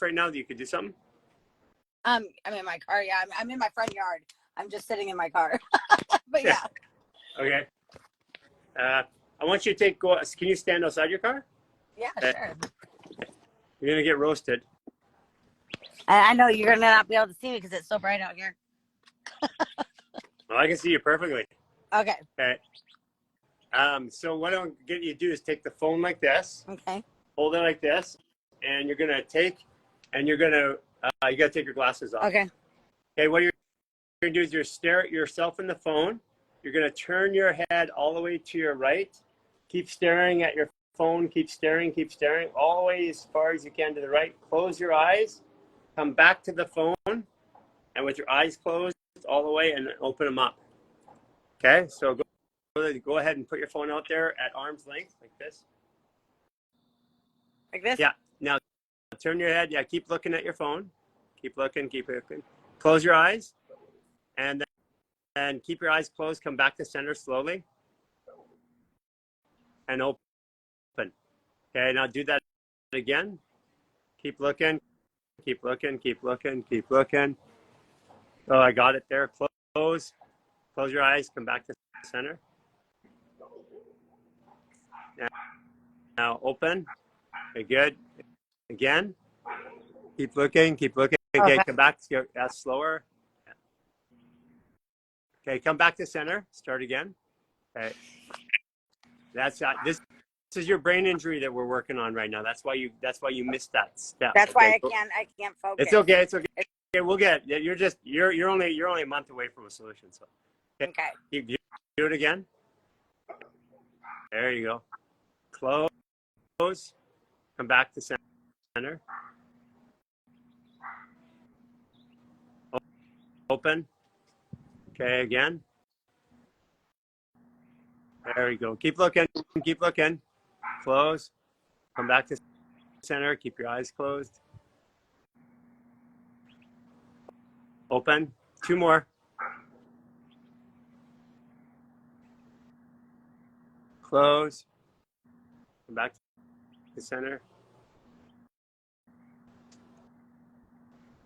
S1: right now that you could do something?
S3: I'm in my car. Yeah, I'm in my front yard. I'm just sitting in my car. But yeah.
S1: Okay. I want you to can you stand outside your car?
S3: Yeah, sure.
S1: You're going to get roasted.
S3: I know you're going to not be able to see me because it's so bright out here.
S1: Well, I can see you perfectly.
S3: Okay.
S1: So what I'm get you to do is take the phone like this.
S3: Okay.
S1: Hold it like this, and you're gonna take you gotta take your glasses off.
S3: Okay.
S1: Okay. What you're gonna do is you're stare at yourself in the phone. You're gonna turn your head all the way to your right. Keep staring at your phone. Keep staring all the way as far as you can to the right. Close your eyes. Come back to the phone, and with your eyes closed all the way, and open them up. Okay. So go ahead and put your phone out there at arm's length like this.
S3: Like this?
S1: Yeah. Now turn your head. Yeah. Keep looking at your phone. Keep looking. Close your eyes. And then keep your eyes closed. Come back to center slowly. And open. Okay, now do that again. Keep looking. Keep looking. Keep looking. Keep looking. Oh, I got it there. Close. Close your eyes. Come back to center. Now open. Okay, good. Again. Keep looking. Keep looking. Okay,
S3: Okay.
S1: come back. That's slower. Okay, come back to center. Start again. Okay. That's this is your brain injury that we're working on right now. That's why you missed that step.
S3: That's
S1: Okay?
S3: why I can't focus.
S1: It's okay. It's okay. Okay, we'll get it. You're only a month away from a solution. So
S3: Okay.
S1: do it again. There you go. Close. Come back to center. Open. Okay, again. There you go. Keep looking. Keep looking. Close. Come back to center. Keep your eyes closed. Open. 2 more. Close. Come back to center.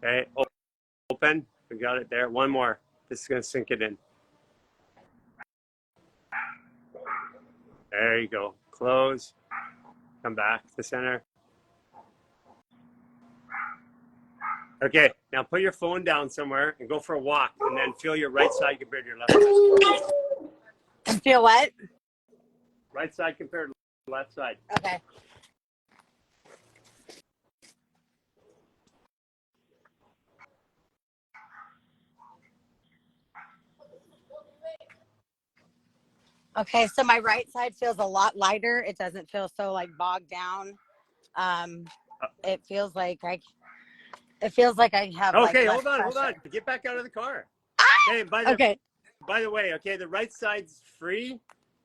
S1: Okay. Open. We got it there. 1 more. This is going to sink it in. There you go. Close. Come back to center. Okay, now put your phone down somewhere and go for a walk, and then feel your right side compared to your left side.
S3: And feel what?
S1: Right side compared to left side.
S3: Okay. Okay, so my right side feels a lot lighter. It doesn't feel so like bogged down. It feels like I have
S1: Okay,
S3: like less
S1: hold on.
S3: pressure.
S1: Get back out of the car. Okay,
S3: Okay.
S1: by the way, okay, the right side's free.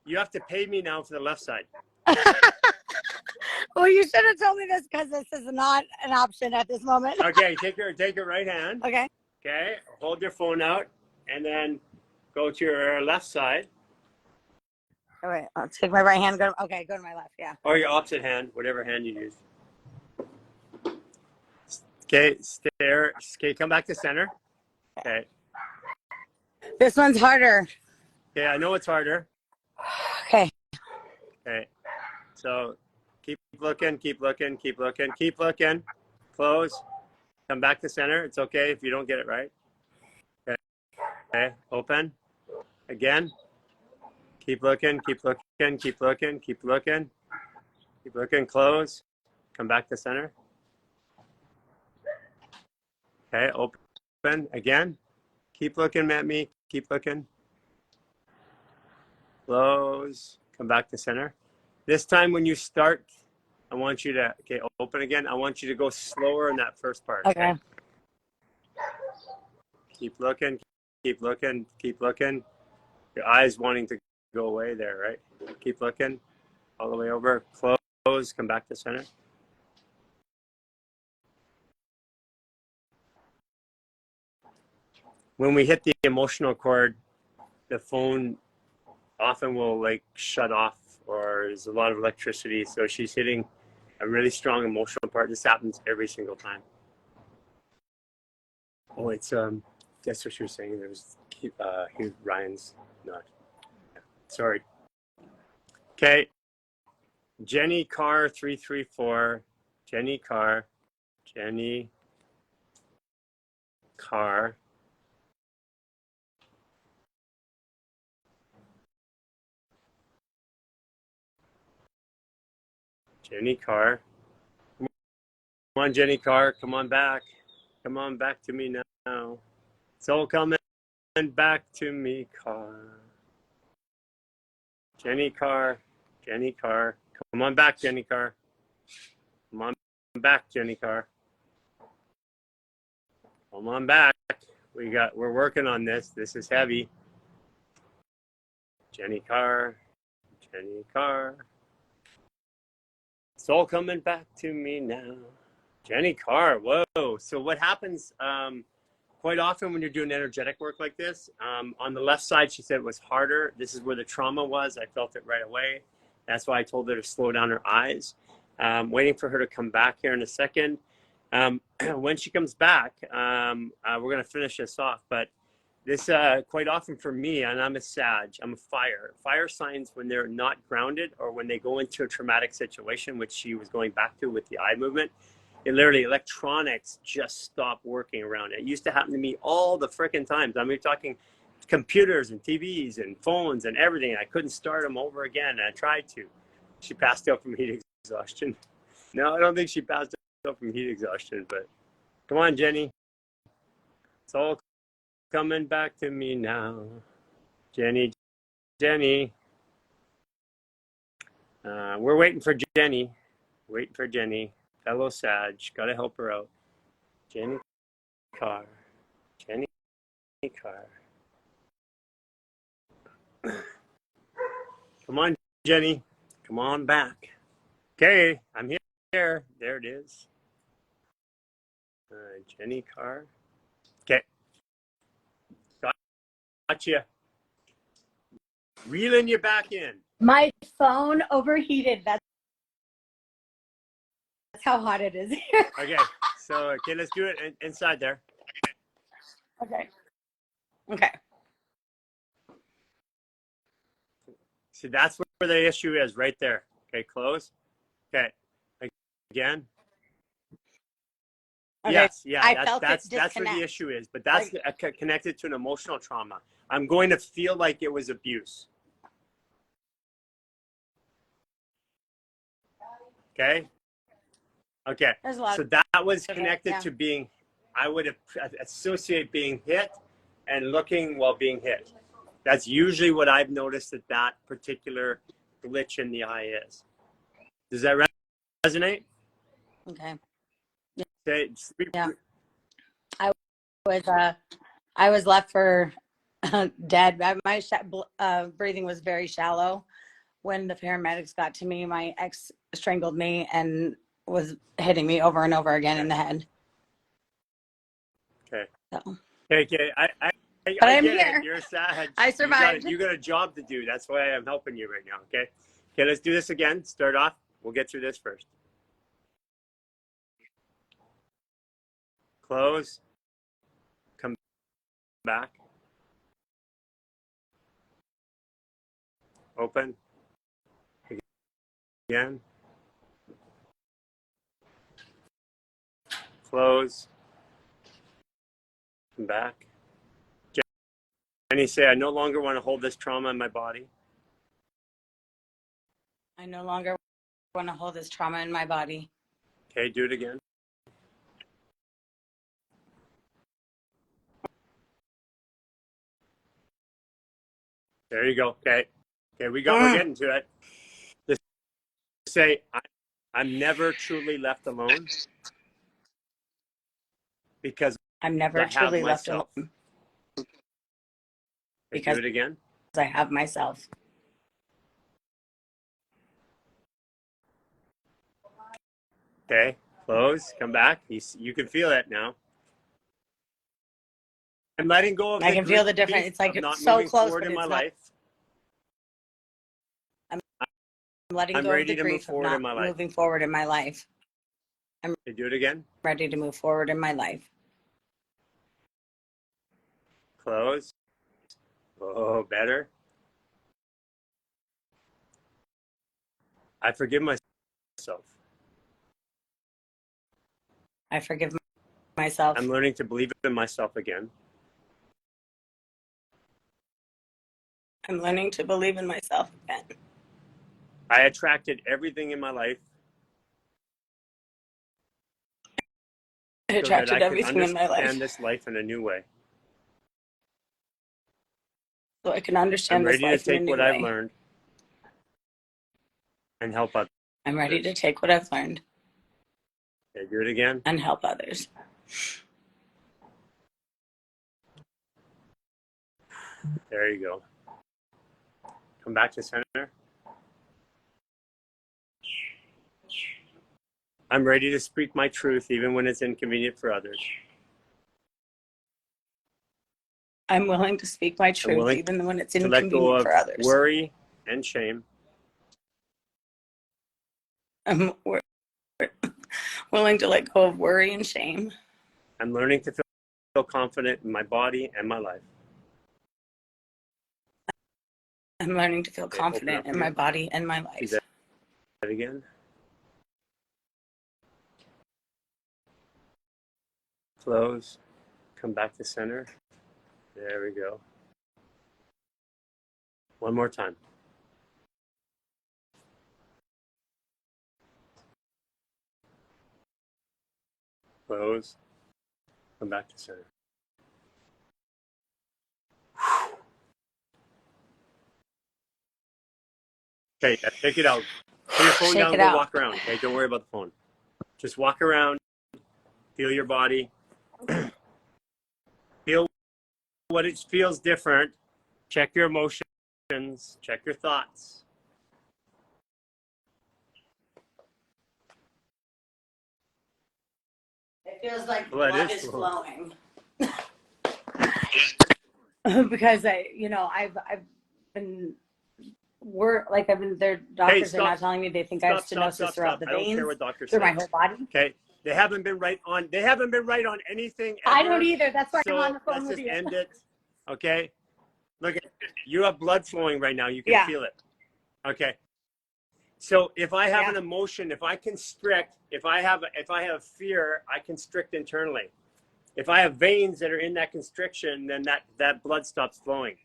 S1: You have to pay me now for the left side.
S3: Well, you should have told me this because this is not an option at this moment.
S1: Okay, take your right hand.
S3: Okay.
S1: Okay, hold your phone out, and then go to your left side.
S3: All right, I'll take my right hand. Go to my left. Yeah.
S1: Or your opposite hand, whatever hand you use. Okay, stare. Okay, come back to center. Okay.
S3: This one's harder.
S1: Okay, I know it's harder.
S3: Okay.
S1: Okay. So keep looking, keep looking, keep looking, keep looking. Close. Come back to center. It's okay if you don't get it right. Okay. Okay. Open. Again. Keep looking, keep looking, keep looking, keep looking. Keep looking. Close. Come back to center. Okay. Open. Again. Keep looking at me. Keep looking. Close. Come back to center. This time when you start, I want you to, okay, open again. I want you to go slower in that first part.
S3: Okay.
S1: Keep looking, keep looking, keep looking. Your eyes wanting to go away there, right? Keep looking all the way over. Close. Come back to center. When we hit the emotional cord, the phone often will like shut off, or there's a lot of electricity. So she's hitting a really strong emotional part. This happens every single time. Oh, it's that's what she was saying. There was Ryan's not. Sorry. Okay. Jenny Carr 334. Jenny Carr. Jenny Carr. Jenny Carr. Come on, Jenny Carr. Come on back. Come on back to me now. It's all coming back to me, Carr. Jenny Carr. Jenny Carr. Come on back, Jenny Carr. Come on back, Jenny Carr. Come on back. We're working on this. This is heavy. Jenny Carr. Jenny Carr. It's all coming back to me now. Jenny Carr. Whoa. So what happens quite often when you're doing energetic work like this, on the left side, she said it was harder. This is where the trauma was. I felt it right away. That's why I told her to slow down her eyes. Waiting for her to come back here in a second. When she comes back, we're going to finish this off. But this, quite often for me, and I'm a Sag, I'm a fire. Fire signs, when they're not grounded or when they go into a traumatic situation, which she was going back to with the eye movement, it literally, electronics just stop working around it. It used to happen to me all the freaking times. I mean, we're talking computers and TVs and phones and everything. I couldn't start them over again. And I tried to. She passed out from heat exhaustion. No, I don't think she passed out from heat exhaustion, but come on, Jenny. It's all coming back to me now. Jenny. We're waiting for Jenny. Waiting for Jenny. Fellow Sag. Got to help her out. Jenny Carr. Jenny Carr. Come on, Jenny. Come on back. Okay, I'm here. There it is. Jenny Carr. Okay. Gotcha. Reeling you back in.
S3: My phone overheated. That's how hot it is here.
S1: Okay, so let's do it inside there.
S3: Okay. Okay.
S1: See, that's where the issue is, right there. Okay, close. Okay, again.
S3: Okay.
S1: Yes, yeah,
S3: I felt
S1: that's where the
S3: disconnect.
S1: issue is, but that's connected to an emotional trauma. I'm going to feel like it was abuse. Okay. Okay.
S3: There's a lot.
S1: So that was connected to being, I would associate being hit and looking while being hit. That's usually what I've noticed that particular glitch in the eye is. Does that resonate?
S3: Okay.
S1: Okay.
S3: Yeah. I was left for dead. My breathing was very shallow. When the paramedics got to me, my ex strangled me and was hitting me over and over again in the head.
S1: Okay.
S3: So.
S1: Okay.
S3: But I'm
S1: get
S3: here.
S1: It. You're sad.
S3: I survived.
S1: You got a job to do. That's why I'm helping you right now. Okay. Okay. Let's do this again. Start off. We'll get through this first. Close. Come back. Open. Again. Close. Come back. Jenny, say, I no longer want to hold this trauma in my body.
S3: I no longer want to hold this trauma in my body.
S1: Okay, do it again. There you go. Okay. Okay, we're getting to it. Just say, I'm never truly left alone because
S3: I'm never truly left alone. Because
S1: do it again.
S3: I have myself.
S1: Okay, close, come back. You can feel it now. I'm letting go of
S3: I can feel the difference. It's like
S1: not
S3: so
S1: moving
S3: close,
S1: forward
S3: but
S1: in my
S3: it's not.
S1: life.
S3: I'm letting
S1: I'm
S3: go of
S1: ready
S3: the
S1: to move
S3: grief of
S1: forward
S3: not
S1: in my life.
S3: moving forward in my life.
S1: Okay, do it again.
S3: Ready to move forward in my life.
S1: Close. Oh, better. I forgive myself.
S3: I forgive myself.
S1: I'm learning to believe in myself again.
S3: I'm learning to believe in myself again.
S1: I attracted everything in my life.
S3: I attracted everything in my life.
S1: Understand this life in a new way.
S3: So I can understand this life in a new way.
S1: I'm ready to take what I've learned and help others.
S3: I'm ready to take what I've learned.
S1: Okay, do it again.
S3: And help others.
S1: There you go. Come back to center. I'm ready to speak my truth even when it's inconvenient for others.
S3: I'm willing to speak my
S1: I'm
S3: truth,
S1: willing
S3: even when it's
S1: to let go
S3: inconvenient
S1: of
S3: for others.
S1: worry and shame.
S3: I'm willing to let go of worry and shame.
S1: I'm learning to feel confident in my body and my life.
S3: I'm learning to feel
S1: Okay, open
S3: confident
S1: up
S3: in my
S1: again.
S3: body and my
S1: Do
S3: life.
S1: that again. Close. Come back to center. There we go. One more time. Close. Come back to center. Okay, take it out. Put your phone
S3: Shake
S1: down,
S3: it
S1: go
S3: out.
S1: walk around. Okay, don't worry about the phone. Just walk around, feel your body, feel what it feels different. Check your emotions, check your thoughts.
S3: It feels like
S1: Blood
S3: blood
S1: is
S3: is
S1: flowing.
S3: flowing. Because I've been their
S1: Hey,
S3: doctors are now
S1: stop,
S3: telling me they think I have stenosis throughout the
S1: I don't care
S3: veins
S1: what doctor
S3: through my
S1: says.
S3: whole body.
S1: Okay, they haven't been right on anything ever.
S3: I don't either. That's why I'm on
S1: So
S3: the phone
S1: let's
S3: with
S1: just
S3: you.
S1: end it. Okay, look, you have blood flowing right now. You can
S3: Yeah.
S1: feel it. Okay. So if I have
S3: Yeah.
S1: an emotion, if I constrict, if I have fear, I constrict internally. If I have veins that are in that constriction, then that blood stops flowing.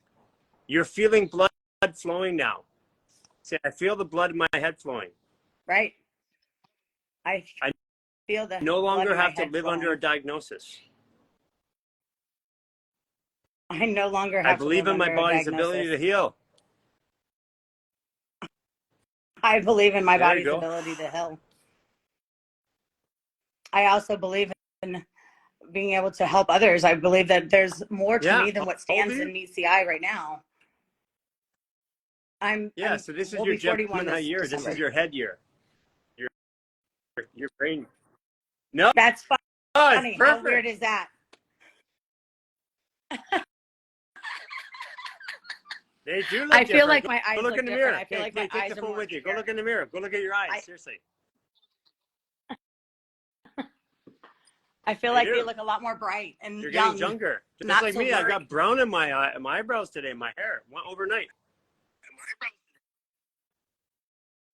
S1: You're feeling blood flowing now. Say, I feel the blood in my head flowing.
S3: Right. I
S1: I
S3: feel the
S1: no
S3: blood
S1: longer
S3: in my
S1: have to
S3: head
S1: live
S3: flowing.
S1: under a diagnosis.
S3: I no longer
S1: I
S3: have to
S1: believe
S3: live
S1: in my
S3: under a
S1: body's
S3: diagnosis.
S1: ability to heal.
S3: I believe in my
S1: There you
S3: body's
S1: go.
S3: ability to heal. I also believe in being able to help others. I believe that there's more to me than what
S1: How old are
S3: stands
S1: you?
S3: and meets the eye right now.
S1: So this is
S3: will
S1: your
S3: be 41
S1: Gemini
S3: this
S1: year.
S3: December.
S1: This is your head year. Your brain. No,
S3: That's
S1: oh, it's
S3: funny.
S1: perfect.
S3: How weird is that?
S1: They do look
S3: I
S1: different.
S3: feel like my eyes
S1: Go look
S3: look
S1: in the
S3: different.
S1: mirror.
S3: I feel like
S1: Okay,
S3: my
S1: take
S3: eyes
S1: the
S3: are
S1: phone
S3: more
S1: with you. Go
S3: clear.
S1: look in the mirror. Go look at your eyes. Seriously.
S3: I feel
S1: They
S3: like
S1: do.
S3: they look a lot more bright and
S1: You're
S3: young.
S1: getting younger. Just
S3: Not
S1: like
S3: so
S1: me. I
S3: blurry.
S1: got brown in my eyebrows today. My hair went overnight.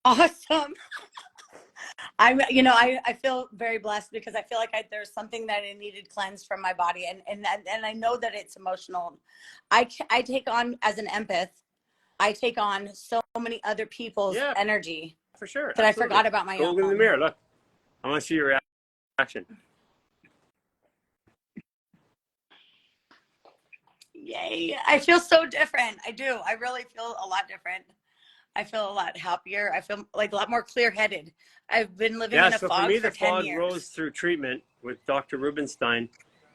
S3: Awesome. I feel very blessed because I feel like there's something that I needed cleansed from my body, and I know that it's emotional. I take on, as an empath, I take on so many other people's energy
S1: For sure.
S3: that
S1: Absolutely.
S3: I forgot about my
S1: Go
S3: own.
S1: look in the mirror. Look. I want to see your reaction.
S3: Yay. I feel so different. I do. I really feel a lot different. I feel a lot happier. I feel like a lot more clear-headed. I've been living in a
S1: So
S3: fog
S1: for me,
S3: for
S1: the
S3: 10
S1: fog
S3: years.
S1: rose through treatment with Dr. Rubenstein.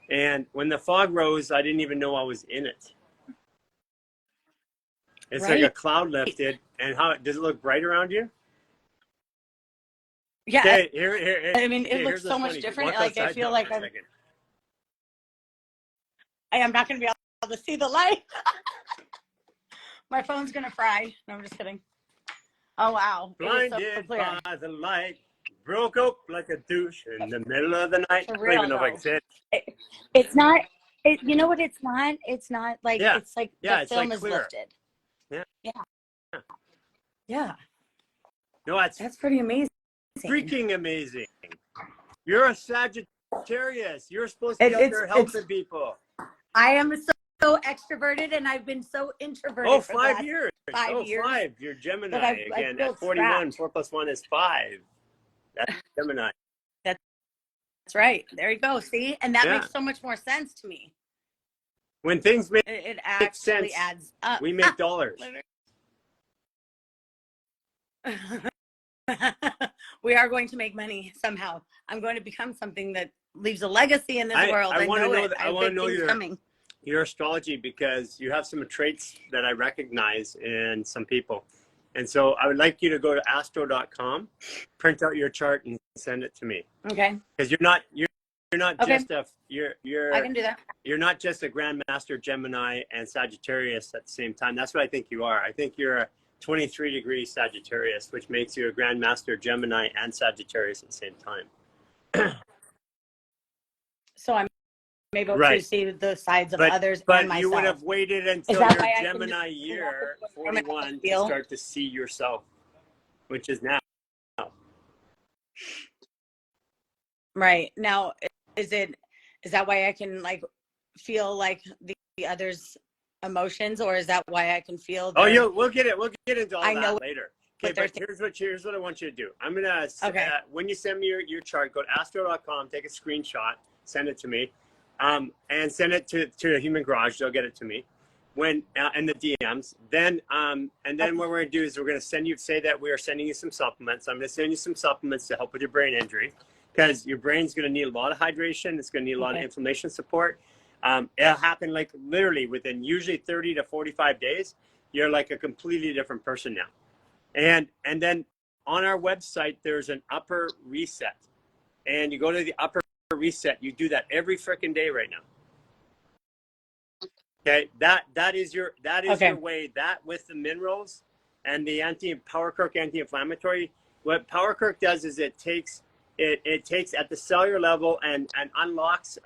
S1: And when the fog rose, I didn't even know I was in it. It's like a cloud lifted. And does it look bright around you?
S3: Yeah.
S1: Okay, here.
S3: I mean, it looks so much different. Like, I feel like I am not going to be able to see the light. My phone's going to fry. No, I'm just kidding. Oh, wow.
S1: Blinded
S3: it is so clear.
S1: by the light, broke up like a douche in the middle of the night.
S3: For
S1: I don't
S3: real,
S1: even know if I can say it.
S3: It's not, you know what it's not? It's not like, it's like the
S1: it's
S3: film
S1: like
S3: is
S1: clear.
S3: lifted. Yeah.
S1: No,
S3: That's pretty amazing.
S1: freaking amazing. You're a Sagittarius. You're supposed to be out there helping people.
S3: I am so extroverted, and I've been so introverted for the last
S1: 5 years.
S3: 5 years.
S1: 5. You're Gemini. Again, at 41, 4 plus 1 is 5. That's Gemini.
S3: That's right. There you go. See? And that makes so much more sense to me.
S1: When things make
S3: it actually
S1: sense,
S3: adds up.
S1: we make dollars.
S3: We are going to make money somehow. I'm going to become something that leaves a legacy in this world.
S1: I want to know
S3: that. I want to know
S1: your astrology, because you have some traits that I recognize in some people. And so I would like you to go to astro.com, print out your chart and send it to me.
S3: Okay.
S1: Because not
S3: Okay,
S1: just
S3: I can do that.
S1: you're not just a Grandmaster Gemini and Sagittarius at the same time. That's what I think you are. I think you're a 23-degree Sagittarius, which makes you a Grandmaster Gemini and Sagittarius at the same time.
S3: So I'm able to
S1: Right.
S3: see the sides of others and
S1: But you would
S3: myself.
S1: have waited
S3: Is
S1: until
S3: that
S1: your
S3: why I can
S1: Gemini
S3: just
S1: year,
S3: I'm gonna
S1: 41, to
S3: feel?
S1: start to see yourself, which is now.
S3: Right. Now, is that why I can like feel like the others' emotions, or is that why I can feel
S1: Oh,
S3: their
S1: we'll get into all
S3: I know
S1: that later. Okay,
S3: what they're
S1: but here's what I want you to do. I'm gonna
S3: Okay.
S1: when you send me your chart, go to astro.com, take a screenshot, send it to me, and send it to Human Garage. They'll get it to me when in the DMs. Then and then what we're gonna do is we're gonna say that we are sending you some supplements. I'm gonna send you some supplements to help with your brain injury, because your brain's gonna need a lot of hydration. It's gonna need a lot of inflammation support. It'll happen like literally within usually 30 to 45 days. You're like a completely different person now. And then on our website, there's an upper reset. And you go to the upper reset. You do that every freaking day right now. Okay, that is your way. That with the minerals and the Power Kirk anti-inflammatory. What Power Kirk does is it takes at the cellular level and unlocks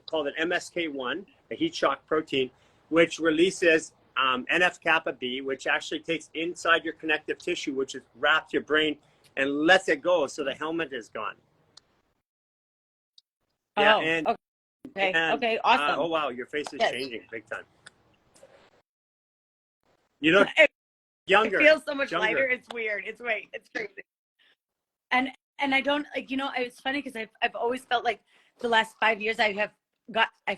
S1: called an MSK1, a heat shock protein, which releases NF kappa B, which actually takes inside your connective tissue, which is wraps your brain and lets it go, so the helmet is gone. Yeah,
S3: okay, awesome.
S1: Oh wow, your face is changing big time. You look younger.
S3: It feels so much
S1: younger.
S3: lighter. It's weird. It's crazy. And I don't like, it's funny because I've always felt like the last 5 years I've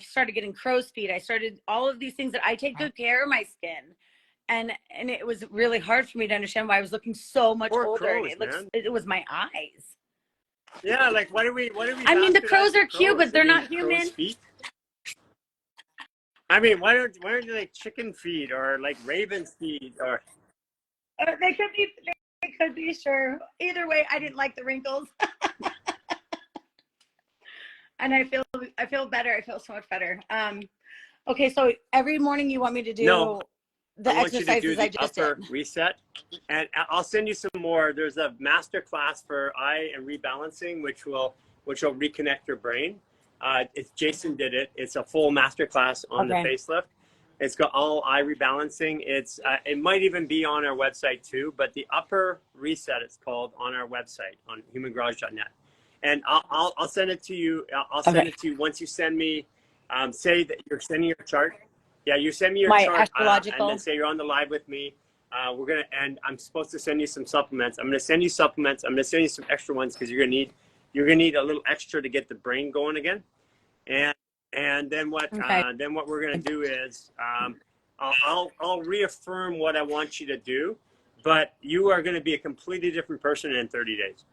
S3: started getting crow's feet. I started all of these things that I take good care of my skin. And it was really hard for me to understand why I was looking so much older.
S1: Crows,
S3: and it was my eyes.
S1: Yeah, like what are we
S3: I mean, the crows are cute, but they're not human.
S1: Feet? I mean, why aren't they like chicken feet or like raven's feet or?
S3: They could be. They could be, sure. Either way, I didn't like the wrinkles. And I feel better. I feel so much better. Okay, so every morning you want me to do the exercises I just did.
S1: Reset, and I'll send you some more. There's a master class for eye and rebalancing, which will reconnect your brain. It's Jason did it. It's a full master class on the facelift. It's got all eye rebalancing. It might even be on our website too, but the upper reset, it's called, on our website on humangarage.net. And I'll send it to you. I'll send it to you once you send me. Say that you're sending your chart. Yeah, you send me your chart,
S3: astrological.
S1: and then say you're on the live with me. And I'm supposed to send you some supplements. I'm gonna send you supplements. I'm gonna send you some extra ones because you're gonna need a little extra to get the brain going again. And then what we're gonna do is I'll reaffirm what I want you to do, but you are gonna be a completely different person in 30 days.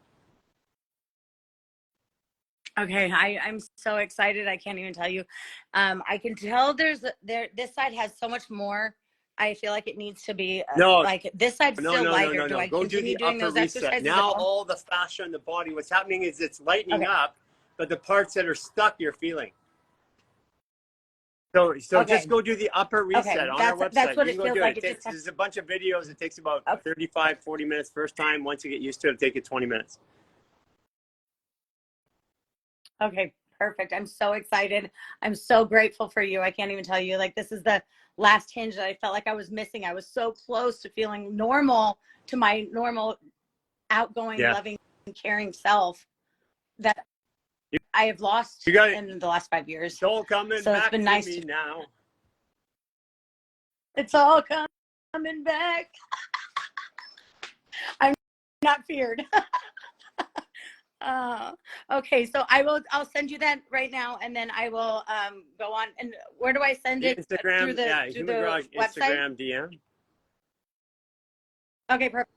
S3: Okay, I'm so excited. I can't even tell you. I can tell this side has so much more. I feel like it needs to be like this side's still lighter. Do I continue doing those exercises?
S1: Now all the fascia in the body, what's happening is it's lightening up, but the parts that are stuck, you're feeling. So just go do the upper reset on our website.
S3: That's what it feels like.
S1: There's a bunch of videos. It takes about 35, 40 minutes first time. Once you get used to it, it'll take you 20 minutes.
S3: Okay, perfect. I'm so excited. I'm so grateful for you. I can't even tell you. Like, this is the last hinge that I felt like I was missing. I was so close to feeling normal, to my normal, outgoing, loving, caring self that I have lost in the last 5 years.
S1: It's all coming back it's been to nice me now.
S3: It's all coming back. I'm not feared. Okay, so I'll send you that right now, and then I will go on. And where do I send it?
S1: Instagram,
S3: through the
S1: Human Garage
S3: website?
S1: Instagram DM.
S3: Okay, perfect.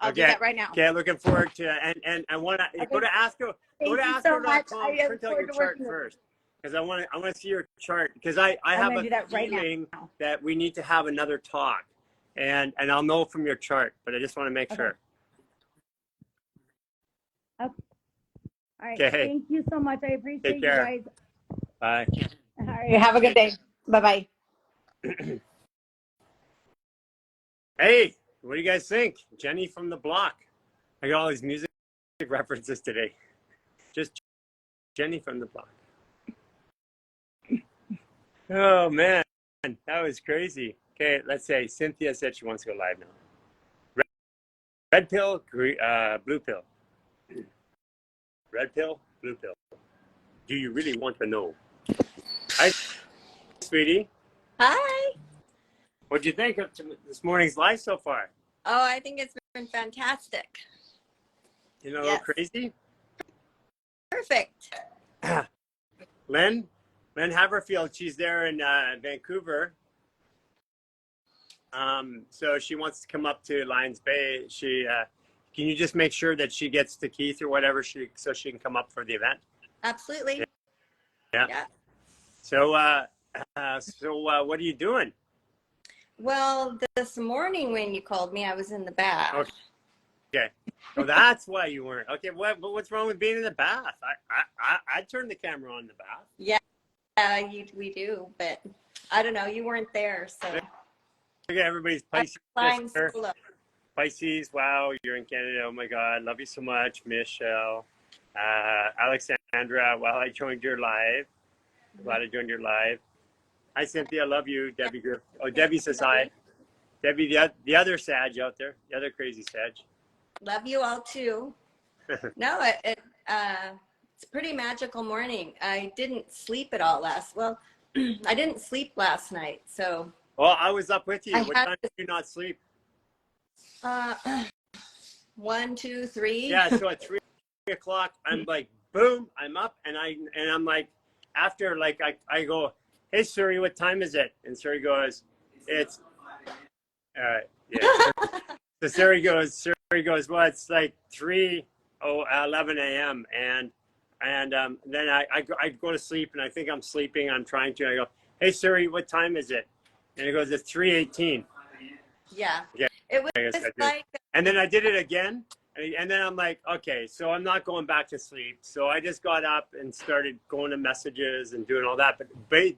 S3: I'll do that right now.
S1: Okay, looking forward to it. And I want to go to astro. Go to astro.com. Print out your chart first, because I want to see your chart, because I have a feeling that we need to have another talk, and I'll know from your chart, but I just want to make sure.
S3: All right.
S1: Okay.
S3: Thank you so much. I appreciate
S1: Take
S3: you
S1: care.
S3: guys.
S1: Bye.
S3: All right. Have a good day. Bye-bye.
S1: Hey, what do you guys think? Jenny from the block. I got all these music references today. Just Jenny from the block. Oh man, that was crazy. Okay, let's say Cynthia said she wants to go live now. Red pill, blue pill. Red pill, blue pill. Do you really want to know? Hi, sweetie.
S4: Hi.
S1: What'd you think of this morning's live so far?
S4: Oh, I think it's been fantastic.
S1: You know, a
S4: Yes.
S1: little crazy?
S4: Perfect.
S1: Lynn Haverfield, she's there in Vancouver. So she wants to come up to Lions Bay. Can you just make sure that she gets to Keith or whatever so she can come up for the event?
S4: Absolutely.
S1: Yeah. So, what are you doing?
S4: Well, this morning when you called me, I was in the bath.
S1: Okay. So that's why you weren't. Okay. What's wrong with being in the bath? I turned the camera on in the bath.
S4: Yeah, we do, but I don't know. You weren't there, so.
S1: Look at everybody's Pisces.
S4: Climbs below.
S1: Pisces. Wow, you're in Canada. Oh my God, love you so much, Michelle. Alexandra. Well, I joined your live. Glad I joined your live. Hi, Cynthia. Love you, Debbie. Oh, Debbie says hi. Debbie, the other Sag out there, the other crazy Sag.
S4: Love you all too. No, it's a pretty magical morning. I didn't sleep at all I didn't sleep last night, so.
S1: Well, I was up with you. What time did you not sleep?
S4: 1, 2, 3.
S1: Yeah, so at 3 o'clock, I'm like, boom, I'm up, and I'm like, after like I go, hey Suri, what time is it? And Suri goes, it's yeah. So Suri goes, well, it's like 11 a.m. and then I go to sleep, and I think I'm sleeping. I'm trying to. I go, hey Suri, what time is it? And it goes, it's 3:18.
S4: Yeah.
S1: Yeah.
S4: It was like.
S1: And then I did it again. And then I'm like, okay, so I'm not going back to sleep. So I just got up and started going to messages and doing all that. But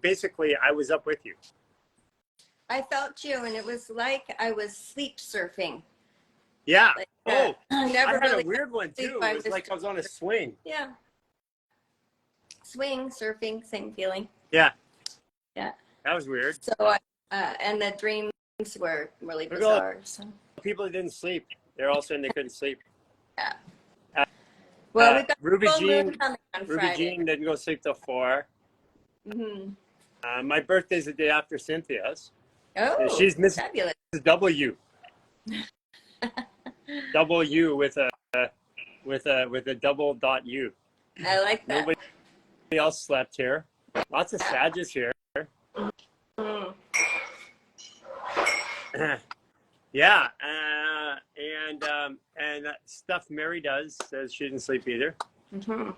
S1: basically, I was up with you.
S4: I felt you, and it was like I was sleep surfing.
S1: Yeah.
S4: Like, I never
S1: had
S4: really
S1: a weird one too. It was like I was on a swing.
S4: Yeah. Swing, surfing, same feeling.
S1: Yeah.
S4: Yeah.
S1: That was weird.
S4: So, and the dreams were really bizarre. So.
S1: People didn't sleep. They're all saying they couldn't sleep.
S4: Yeah. Well, we've got
S1: Ruby Jean.
S4: on
S1: Ruby
S4: Friday.
S1: Jean didn't go sleep till 4.
S4: Mm-hmm.
S1: My birthday's the day after Cynthia's.
S4: Oh,
S1: she's Miss
S4: fabulous.
S1: W. W with a double dot U.
S4: I like that.
S1: Nobody else slept here. Lots of Sages here.
S4: Mm.
S1: Yeah, and stuff Mary does says she didn't sleep either.
S4: Mm-hmm.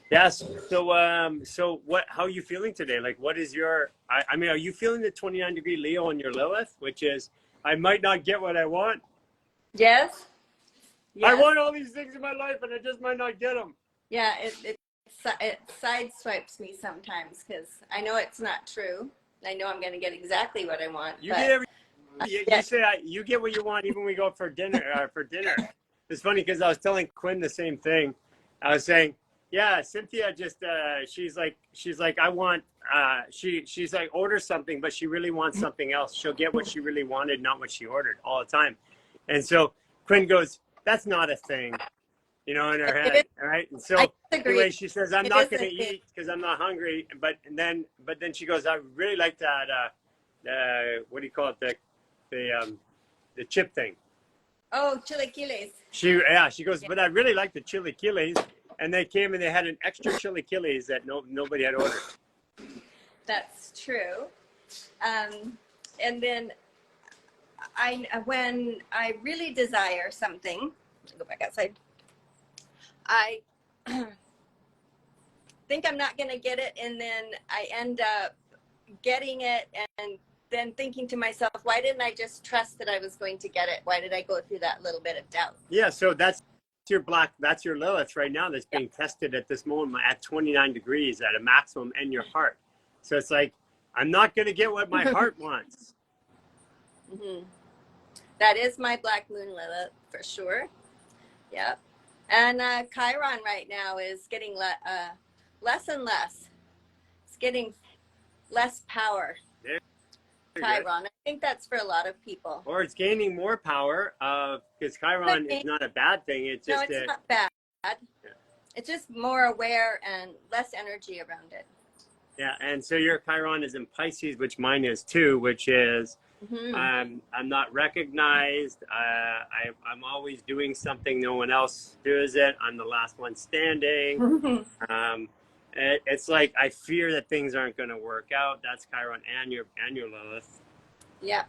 S1: Yes. So what? How are you feeling today? Like, what is your? I mean, are you feeling the 29-degree Leo in your Lilith, which is I might not get what I want.
S4: Yes.
S1: I want all these things in my life, and I just might not get them.
S4: Yeah, it sideswipes me sometimes because I know it's not true. I know I'm going to get exactly what I want.
S1: You say you get what you want even when we go for dinner. It's funny because I was telling Quinn the same thing. I was saying, yeah, Cynthia just she's like I want she's like order something, but she really wants something else. She'll get what she really wanted, not what she ordered all the time. And so Quinn goes, that's not a thing, in her head. All right. And so anyway, she says, I'm not going to eat because I'm not hungry. But then she goes, I really like that. What do you call it? The chip thing.
S4: Oh, chilaquiles.
S1: She goes, but I really like the chilaquiles. And they came and they had an extra chilaquiles that nobody had ordered.
S4: That's true. And then when I really desire something, go back outside. I think I'm not going to get it, and then I end up getting it, and then thinking to myself, why didn't I just trust that I was going to get it? Why did I go through that little bit of doubt?
S1: Yeah, so that's that's your Lilith right now that's being tested at this moment at 29 degrees at a maximum in your heart. So it's like, I'm not going to get what my heart wants.
S4: Mm-hmm. That is my Black Moon Lilith for sure. Yeah. And Chiron right now is getting less and less. It's getting less power. Chiron. I think that's for a lot of people.
S1: Or it's gaining more power because Chiron is not a bad thing. It's just
S4: no, it's not bad. Yeah. It's just more aware and less energy around it.
S1: Yeah, and so your Chiron is in Pisces, which mine is too, which is I'm not recognized. I'm always doing something no one else does it. I'm the last one standing. It's like I fear that things aren't going to work out. That's Chiron and your Lilith.
S4: Yeah.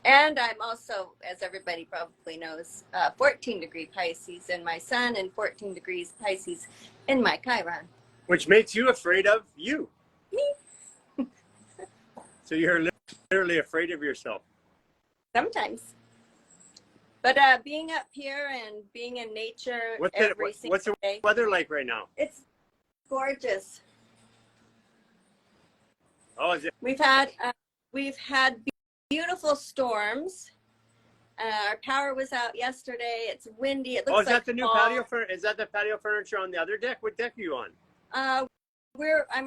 S4: And I'm also, as everybody probably knows, 14 degree Pisces in my sun and 14 degrees Pisces in my Chiron.
S1: Which makes you afraid of you.
S4: Me.
S1: So you're literally afraid of yourself.
S4: Sometimes. But being up here and being in nature
S1: What's the
S4: day,
S1: weather like right now?
S4: it's gorgeous.
S1: Oh, is it?
S4: We've had beautiful storms. Our power was out yesterday. It's windy. It looks
S1: is that the new patio furniture? Is that the patio furniture on the other deck? What deck are you on?
S4: I'm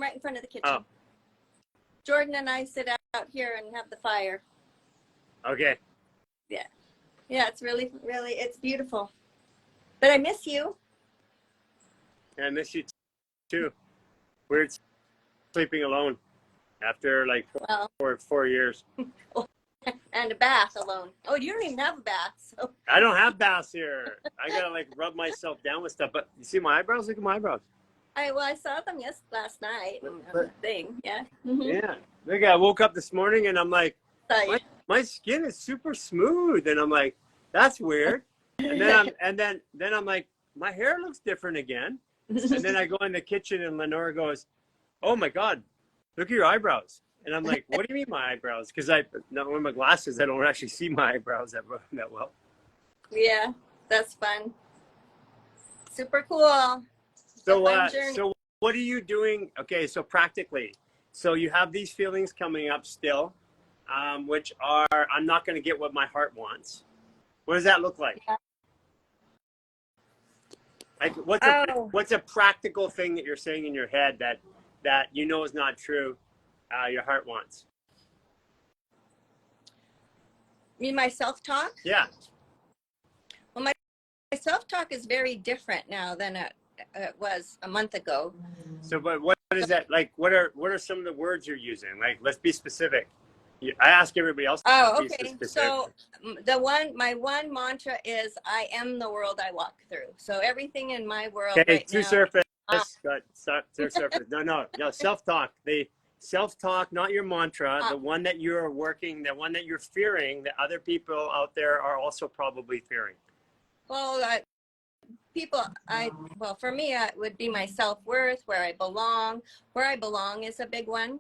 S4: right in front of the kitchen.
S1: Oh.
S4: Jordan and I sit out here and have the fire.
S1: Okay.
S4: Yeah. Yeah, it's really, really, it's beautiful. But I miss you.
S1: Yeah, I miss you too. Weird sleeping alone after like four years.
S4: And a bath alone. Oh, you don't even have a bath. So.
S1: I don't have baths here. I gotta like rub myself down with stuff. But you see my eyebrows? Look at my eyebrows.
S4: I saw them last night on the thing. Yeah. Mm-hmm.
S1: Yeah. Look, I woke up this morning and I'm like, my skin is super smooth, and I'm like, that's weird. And then I'm like, my hair looks different again. And then I go in the kitchen and Lenora goes, oh my God, look at your eyebrows. And I'm like, what do you mean my eyebrows? Because not wearing my glasses, I don't actually see my eyebrows that well.
S4: Yeah, that's fun. Super cool.
S1: So what are you doing? Okay, so practically, so you have these feelings coming up still, which are, I'm not going to get what my heart wants. What does that look like?
S4: Yeah.
S1: Like what's a practical thing that you're saying in your head that you know is not true, your heart wants?
S4: You mean my self-talk?
S1: Yeah.
S4: Well, my self-talk is very different now than it was a month ago.
S1: So, but what is that like? What are some of the words you're using? Like, let's be specific. I ask everybody else.
S4: Oh, okay. So my one mantra is, I am the world I walk through. So everything in my world right now.
S1: Surface. Surface. No. Self-talk. The self-talk, not your mantra. The one that you're working, the one that you're fearing, that other people out there are also probably fearing.
S4: Well, for me, it would be my self-worth, where I belong. Where I belong is a big one.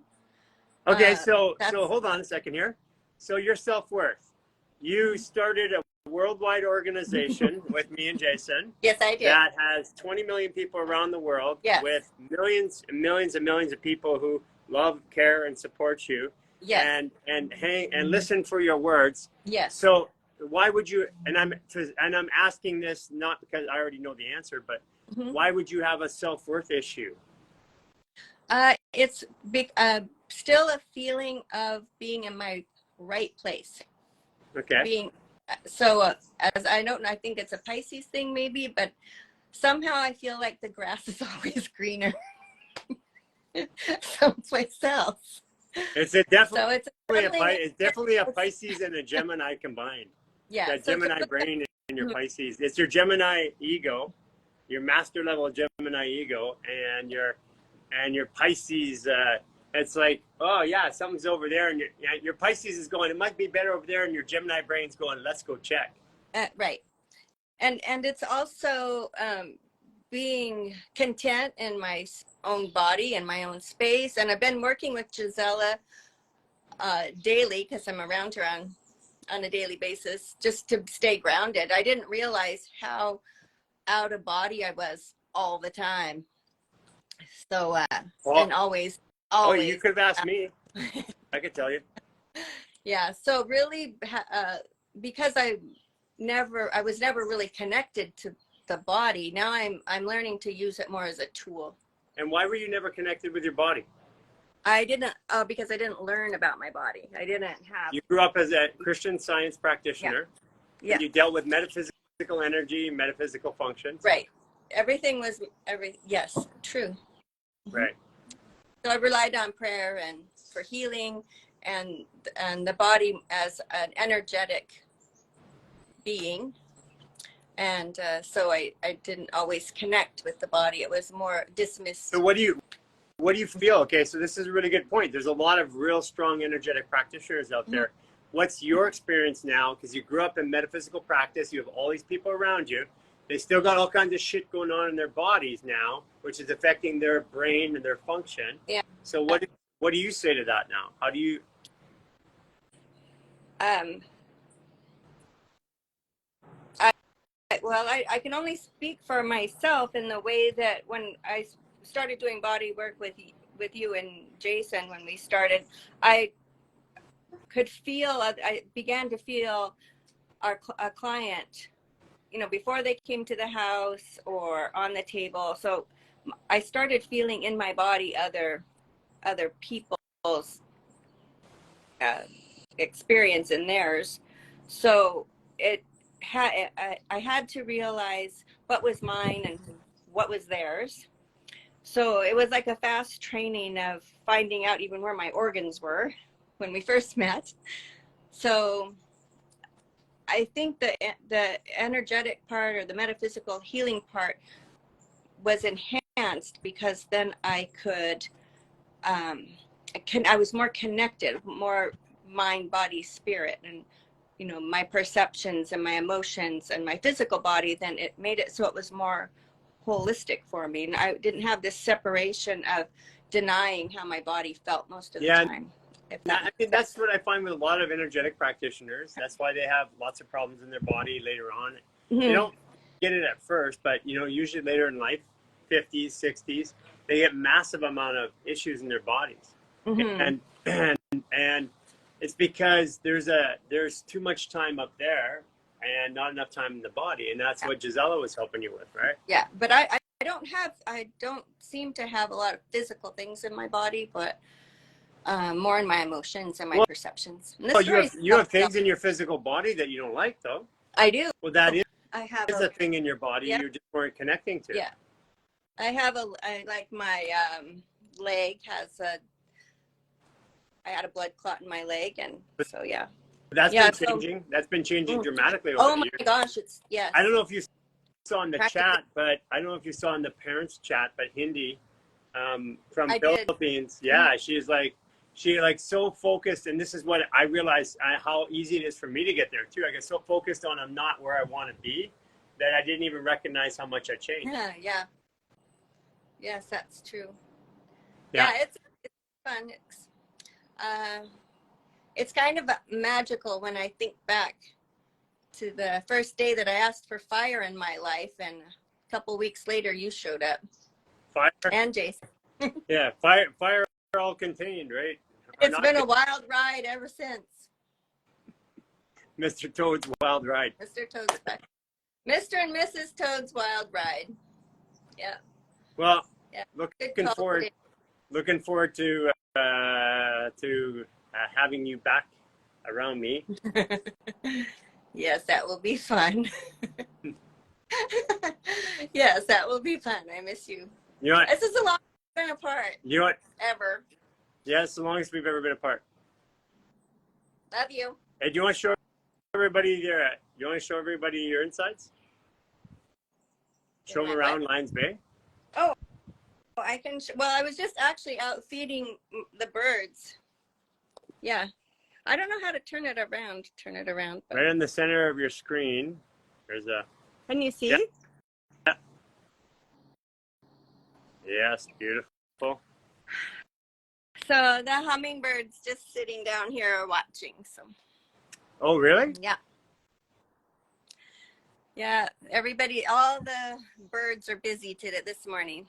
S1: Okay, so hold on a second here. So your self-worth. You started a worldwide organization with me and Jason.
S4: Yes, I did.
S1: That has 20 million people around the world.
S4: Yes.
S1: With millions and millions and millions of people who love, care, and support you.
S4: Yes.
S1: And listen for your words.
S4: Yes.
S1: So why would you? And I'm asking this not because I already know the answer, but why would you have a self-worth issue?
S4: It's still a feeling of being in my right place.
S1: Okay.
S4: As I don't know, I think it's a Pisces thing maybe, but somehow I feel like the grass is always greener someplace else.
S1: It's definitely a Pisces and a Gemini combined.
S4: Yeah.
S1: That Gemini brain and your Pisces. It's your Gemini ego, your master level Gemini ego, and your Pisces. It's like, oh yeah, something's over there, and your Pisces is going, it might be better over there, and your Gemini brain's going, let's go check.
S4: Right. And it's also being content in my own body and my own space. And I've been working with Gisela daily, because I'm around her on a daily basis, just to stay grounded. I didn't realize how out of body I was all the time. So,
S1: Well,
S4: and always,
S1: oh, you could have asked
S4: uh,
S1: me. I could tell you.
S4: yeah. So really, because I was never really connected to the body. Now I'm learning to use it more as a tool.
S1: And why were you never connected with your body?
S4: I didn't, because I didn't learn about my body. I didn't have.
S1: You grew up as a Christian Science
S4: Yeah.
S1: practitioner.
S4: Yeah.
S1: And you dealt with metaphysical energy, metaphysical functions.
S4: Right. Everything was yes, true.
S1: Right.
S4: So I relied on prayer and for healing, and the body as an energetic being. And so I didn't always connect with the body. It was more dismissed.
S1: So what do you feel? Okay, so this is a really good point. There's a lot of real strong energetic practitioners out there. What's your experience now? Because you grew up in metaphysical practice, you have all these people around you. They still got all kinds of shit going on in their bodies now, which is affecting their brain and their function.
S4: Yeah.
S1: So what do you say to that now? How do you?
S4: Well, I can only speak for myself in the way that when I started doing body work with you and Jason, when we started, I could feel, I began to feel a client, before they came to the house or on the table. So I started feeling in my body other people's experience in theirs. So I had to realize what was mine and what was theirs. So it was like a fast training of finding out even where my organs were when we first met. So I think the energetic part or the metaphysical healing part was enhanced because then I could, I was more connected, more mind, body, spirit, and my perceptions and my emotions and my physical body. Then it made it so it was more holistic for me, and I didn't have this separation of denying how my body felt most of the time.
S1: I mean, that's what I find with a lot of energetic practitioners. That's why they have lots of problems in their body later on. They don't get it at first, but usually later in life, 50s, 60s, they get massive amount of issues in their bodies. And it's because there's too much time up there and not enough time in the body, and that's what Gisela was helping you with, right?
S4: Yeah, but I don't seem to have a lot of physical things in my body, but more in my emotions and my perceptions. And
S1: you have things in your physical body that you don't like, though.
S4: I do.
S1: Well, that is
S4: I have
S1: a thing in your body
S4: you
S1: just weren't connecting to.
S4: Yeah, I like my leg has I had a blood clot in my leg, and so yeah.
S1: That's been changing. That's been changing dramatically over the years.
S4: Oh my gosh, yes.
S1: I don't know if you saw in the chat, but I don't know if you saw in the parents' chat, but Hindi from Philippines, she's like so focused, and this is what I realized how easy it is for me to get there too. I get so focused on I'm not where I want to be that I didn't even recognize how much I changed.
S4: Yeah. Yes, that's true.
S1: Yeah,
S4: it's fun. It's kind of magical when I think back to the first day that I asked for fire in my life, and a couple weeks later you showed up.
S1: Fire
S4: and Jason.
S1: Yeah, fire all contained, right?
S4: It's been a wild ride ever since.
S1: Mr. Toad's wild ride.
S4: Mr. and Mrs. Toad's wild ride. Yeah.
S1: Well, looking forward to having you back around me.
S4: Yes, that will be fun. Yes, that will be fun. I miss you.
S1: You know what?
S4: This is the longest we've been apart.
S1: You know what?
S4: Ever.
S1: Yes, the longest we've ever been apart.
S4: Love you.
S1: Hey, do you want to show everybody your insides? Show them around Lions Bay.
S4: Oh, I can. Well, I was just actually out feeding the birds. Yeah. I don't know how to turn it around. But...
S1: Right in the center of your screen, there's a...
S4: Can you see?
S1: Yeah. Yes, beautiful.
S4: So the hummingbirds just sitting down here are watching. So.
S1: Oh, really?
S4: Yeah. Yeah, everybody, all the birds are busy today this morning.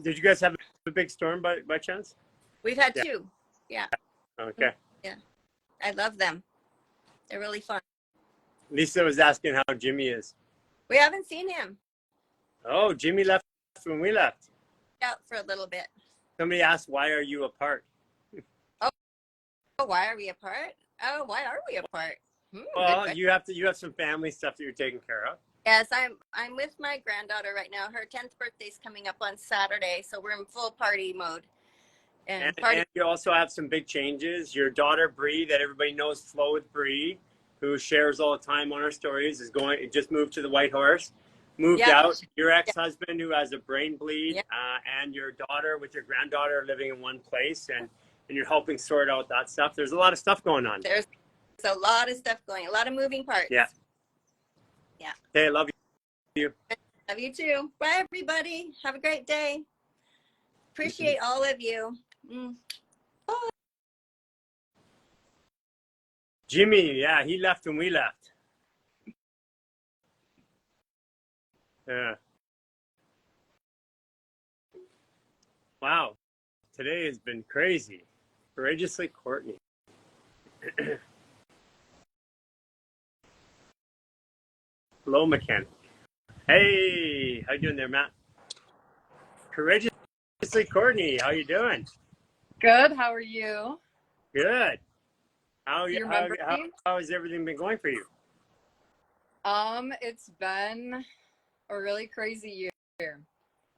S1: Did you guys have a big storm by chance?
S4: We've had
S1: Yeah.
S4: 2. Yeah.
S1: Okay.
S4: Yeah. I love them. They're really fun.
S1: Lisa was asking how Jimmy is.
S4: We haven't seen him
S1: Oh, Jimmy left when we left.
S4: out for a little bit.
S1: Somebody asked, why are you apart?
S4: Oh, why are we apart? Oh, why are we apart?
S1: Well, you have some family stuff that you're taking care of.
S4: Yes, I'm with my granddaughter right now. Her 10th birthday's coming up on Saturday, so we're in full party mode.
S1: And you also have some big changes. Your daughter Bree, that everybody knows, Flow with Bree, who shares all the time on our stories, just moved to the White Horse, moved out. Your ex-husband, who has a brain bleed, and your daughter with your granddaughter are living in one place, and you're helping sort out that stuff. There's a lot of stuff going on.
S4: There's a lot of stuff going, a lot of moving parts.
S1: Yeah. Hey, I love you.
S4: Love you too. Bye, everybody. Have a great day. Appreciate all of you. Bye.
S1: Jimmy, yeah, he left when we left. Yeah. Wow. Today has been crazy. Courageously Courtney. Hello, mechanic. Hey, how you doing there, Matt? Courageously Courtney, how you doing?
S5: Good. How are you?
S1: Good. How
S5: Do you remember me?
S1: how has everything been going for you?
S5: It's been a really crazy year.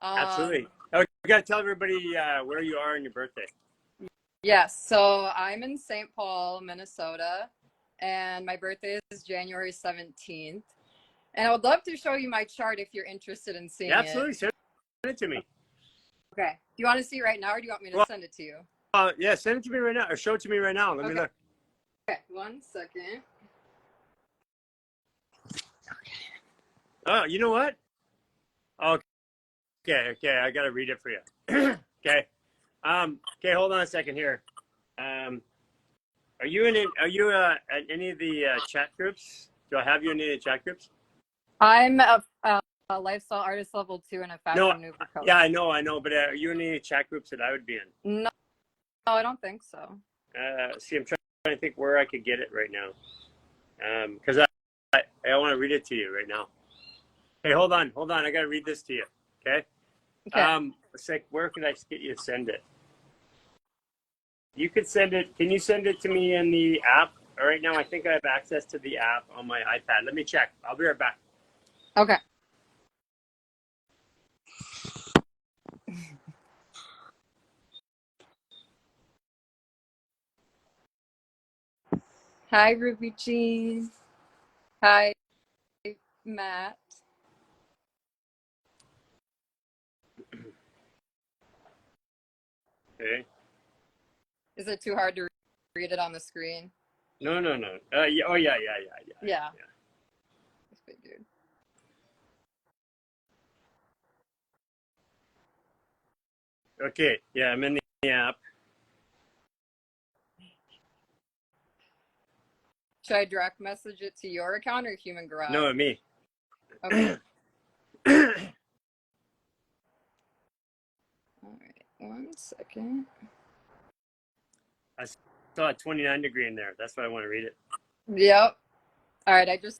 S1: Absolutely. Oh, you got to tell everybody where you are on your birthday.
S5: Yes. So I'm in St. Paul, Minnesota, and my birthday is January 17th. And I would love to show you my chart if you're interested in seeing
S1: Absolutely.
S5: it.
S1: Send it to me.
S5: Okay. Do you want to see it right now, or do you want me to send it to you?
S1: Yeah, send it to me right now, or show it to me right now. Let me look.
S5: Okay. 1 second.
S1: Oh, you know what? Okay, I gotta read it for you. Okay. Okay, hold on a second here. Are you in any of the chat groups? Do I have you in any of the chat groups?
S5: I'm a lifestyle artist level 2 and a fashion maneuver coach.
S1: Yeah, I know, but are you in any chat groups that I would be in?
S5: No, I don't think so.
S1: See, I'm trying to think where I could get it right now. Because I want to read it to you right now. Hey, hold on. I gotta read this to you. Okay. It's like, where could I get you to send it? You could send it. Can you send it to me in the app? Right now, I think I have access to the app on my iPad. Let me check. I'll be right back.
S5: Okay. Hi, Ruby Cheese. Hi, Matt.
S1: Okay.
S5: Is it too hard to read it on the screen?
S1: No. Yeah. Oh, yeah.
S5: Yeah. I figured.
S1: Okay. Yeah, I'm in the app.
S5: Should I direct message it to your account or Human Garage?
S1: No, me.
S5: Okay. All right. 1 second.
S1: I saw a 29 degree in there. That's why I want to read it.
S5: Yep. All right. I just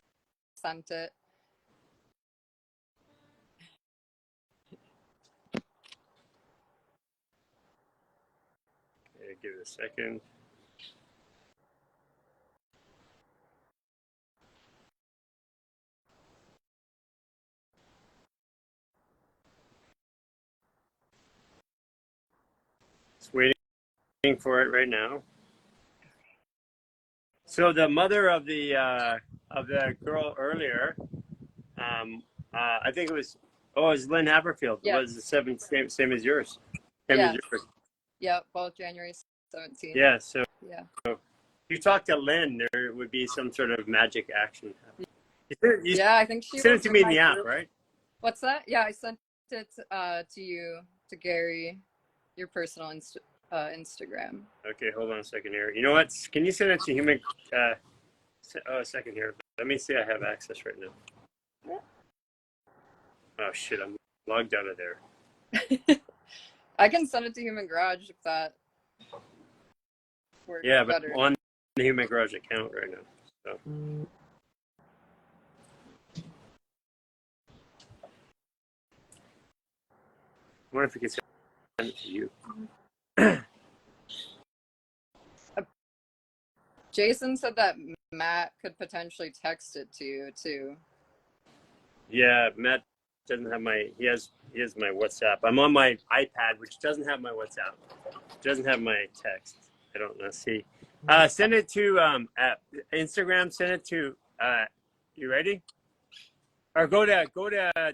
S5: sent it.
S1: Okay, give it a second. Just waiting for it right now. So the mother of the girl earlier, I think it was Lynn Haverfield.
S5: Yeah.
S1: It was the same as yours.
S5: Yeah. Yep. Both January 17th.
S1: Yeah. So
S5: yeah.
S1: If you talk to Lynn, there would be some sort of magic action.
S5: Yeah, I think she
S1: sent it to me in the app, right?
S5: What's that? Yeah, I sent it to you, to Gary, your personal Instagram.
S1: Okay, hold on a second here. You know what? Can you send it to human? A second here. Let me see. I have access right now. Oh shit, I'm logged out of there.
S5: I can send it to Human Garage if that works
S1: Yeah, but
S5: better.
S1: I'm on the Human Garage account right now. So. I wonder if we can send it to you.
S5: Jason said that Matt could potentially text it to you too.
S1: Yeah, Matt doesn't have my. He has my WhatsApp. I'm on my iPad, which doesn't have my WhatsApp. Doesn't have my text. I don't know. See, send it to Instagram. Send it to. You ready? Or go to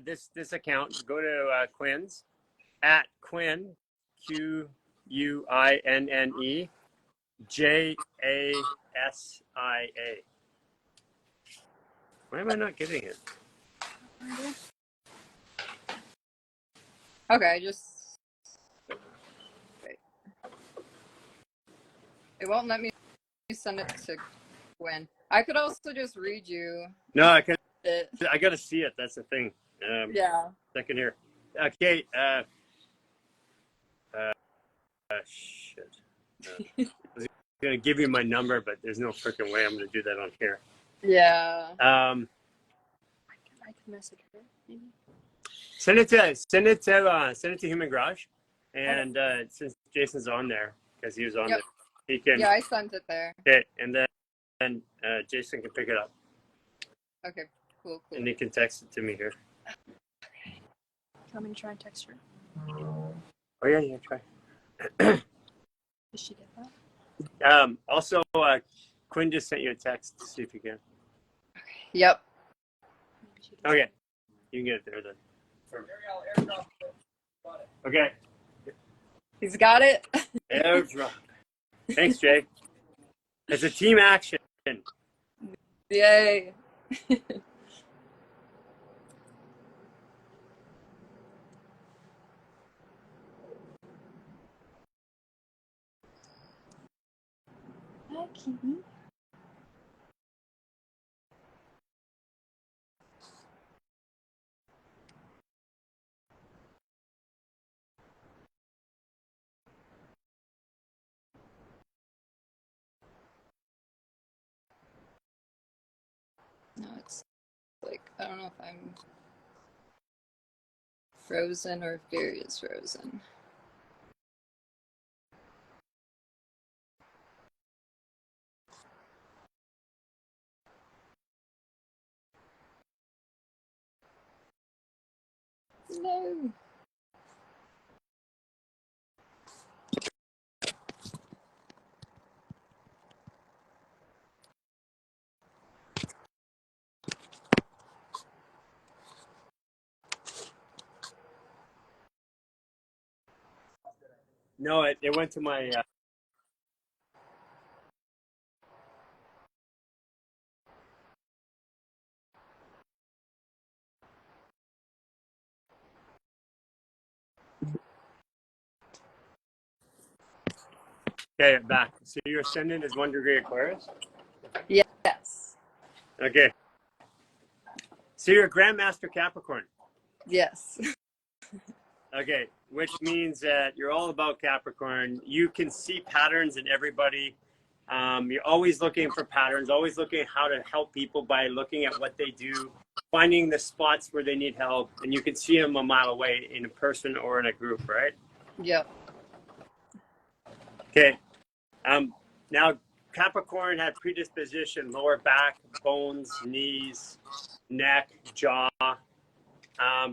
S1: this account. Go to Quinn's at Quinn QUINNE JASIA. Why am I not getting it?
S5: Okay, just wait. It won't let me send it to Gwen. I could also just read you
S1: No, I gotta see it. That's the thing.
S5: Yeah.
S1: Second here. Okay. Shit. I was gonna give you my number, but there's no freaking way I'm gonna do that on here.
S5: Yeah. I can message her. Maybe.
S1: Send it to Human Garage, and since Jason's on there, because he was on there, he can.
S5: Yeah, I sent it there.
S1: Okay, and then Jason can pick it up.
S5: Okay, cool.
S1: And he can text it to me here.
S5: Okay. You want me to try and text her?
S1: Oh yeah, try.
S5: Did she get that?
S1: Also, Quinn just sent you a text to see if you can.
S5: Okay. Yep.
S1: Okay, you can get it there then. Okay.
S5: He's got it.
S1: Airdrop. Thanks, Jay. It's a team action.
S5: Yay. Hi, Kitty. No, it's like, I don't know if I'm frozen or if Gary is frozen. No.
S1: No, it went to my. Okay, back. So your ascendant is 1 degree Aquarius?
S5: Yes.
S1: Okay. So you're a Grandmaster Capricorn.
S5: Yes.
S1: Okay, which means that you're all about Capricorn. You can see patterns in everybody. You're always looking for patterns, always looking at how to help people by looking at what they do, finding the spots where they need help, and you can see them a mile away in a person or in a group, right?
S5: Yep.
S1: Okay. Now, Capricorn had predisposition, lower back, bones, knees, neck, jaw,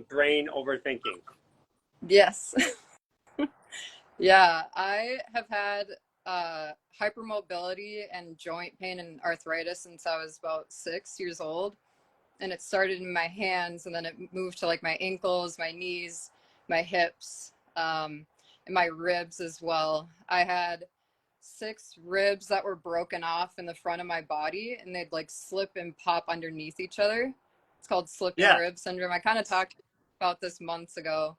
S1: brain, overthinking.
S5: Yes. Yeah, I have had hypermobility and joint pain and arthritis since I was about 6 years old. And it started in my hands and then it moved to like my ankles, my knees, my hips, and my ribs as well. I had 6 ribs that were broken off in the front of my body and they'd like slip and pop underneath each other. It's called slipping rib syndrome. I kind of talked about this months ago.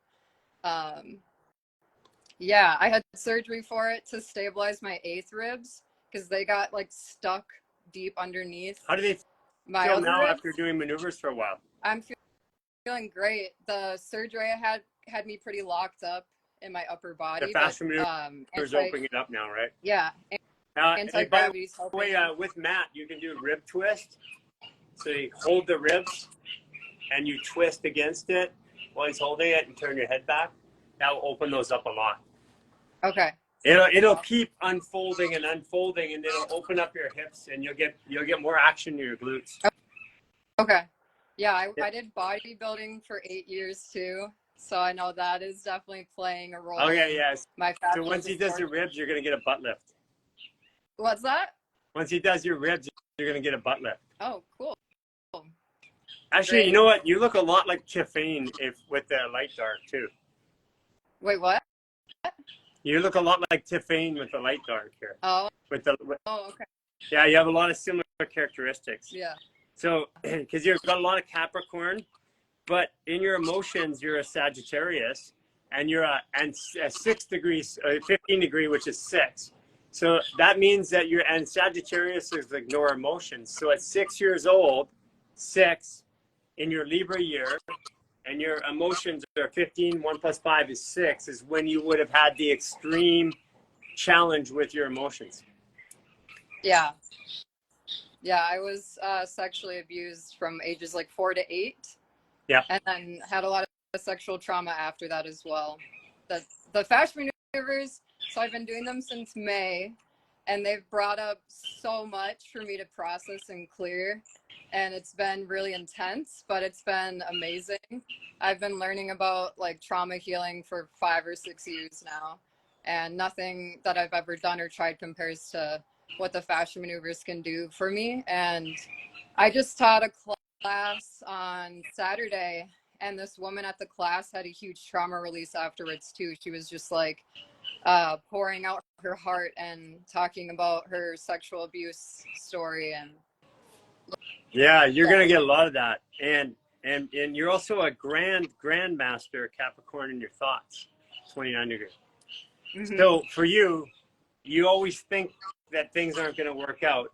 S5: Yeah, I had surgery for it to stabilize my 8th ribs because they got like stuck deep underneath.
S1: How do they
S5: my
S1: feel
S5: other
S1: now
S5: ribs.
S1: after doing maneuvers for a while?
S5: I'm feeling great. The surgery I had me pretty locked up in my upper
S1: The
S5: body, but
S1: fascia maneuver is opening it up now, right?
S5: yeah,
S1: And by
S5: anti-gravity's
S1: the
S5: helping.
S1: way, with Matt, you can do rib twist. So you hold the ribs and you twist against it while he's holding it and turn your head back. That will open those up a lot.
S5: Okay.
S1: It'll keep unfolding and unfolding, and it'll open up your hips, and you'll get more action in your glutes.
S5: Okay. Yeah, I did bodybuilding for 8 years too, so I know that is definitely playing a role.
S1: Okay, yes.
S5: My
S1: So once he does your ribs, you're gonna get a butt lift.
S5: What's that?
S1: Once he does your ribs, you're gonna get a butt lift.
S5: Oh, cool.
S1: Actually,
S5: Great.
S1: you know what? You look a lot like Tiffany with the light dark too.
S5: Wait, what?
S1: You look a lot like Tiffany with the light dark here.
S5: Oh,
S1: Okay. Yeah, you have a lot of similar characteristics.
S5: yeah.
S1: So, because you've got a lot of Capricorn, but in your emotions, you're a Sagittarius, and you're a 6 degrees, 15 degree, which is 6. So that means that and Sagittarius is ignore emotions. So at 6 years old, 6 in your Libra year, and your emotions are 15, 1 plus 5 is 6, is when you would have had the extreme challenge with your emotions.
S5: Yeah. Yeah, I was sexually abused from ages like 4 to 8.
S1: Yeah.
S5: And then had a lot of sexual trauma after that as well. The fascia maneuvers, so I've been doing them since May, and they've brought up so much for me to process and clear. And it's been really intense, but it's been amazing. I've been learning about like trauma healing for 5 or 6 years now, and nothing that I've ever done or tried compares to what the fascia maneuvers can do for me. And I just taught a class on Saturday, and this woman at the class had a huge trauma release afterwards too. She was just like pouring out her heart and talking about her sexual abuse story. And
S1: yeah, you're gonna get a lot of that, and you're also a grandmaster Capricorn in your thoughts, 29 degrees. Mm-hmm. So for you always think that things aren't going to work out,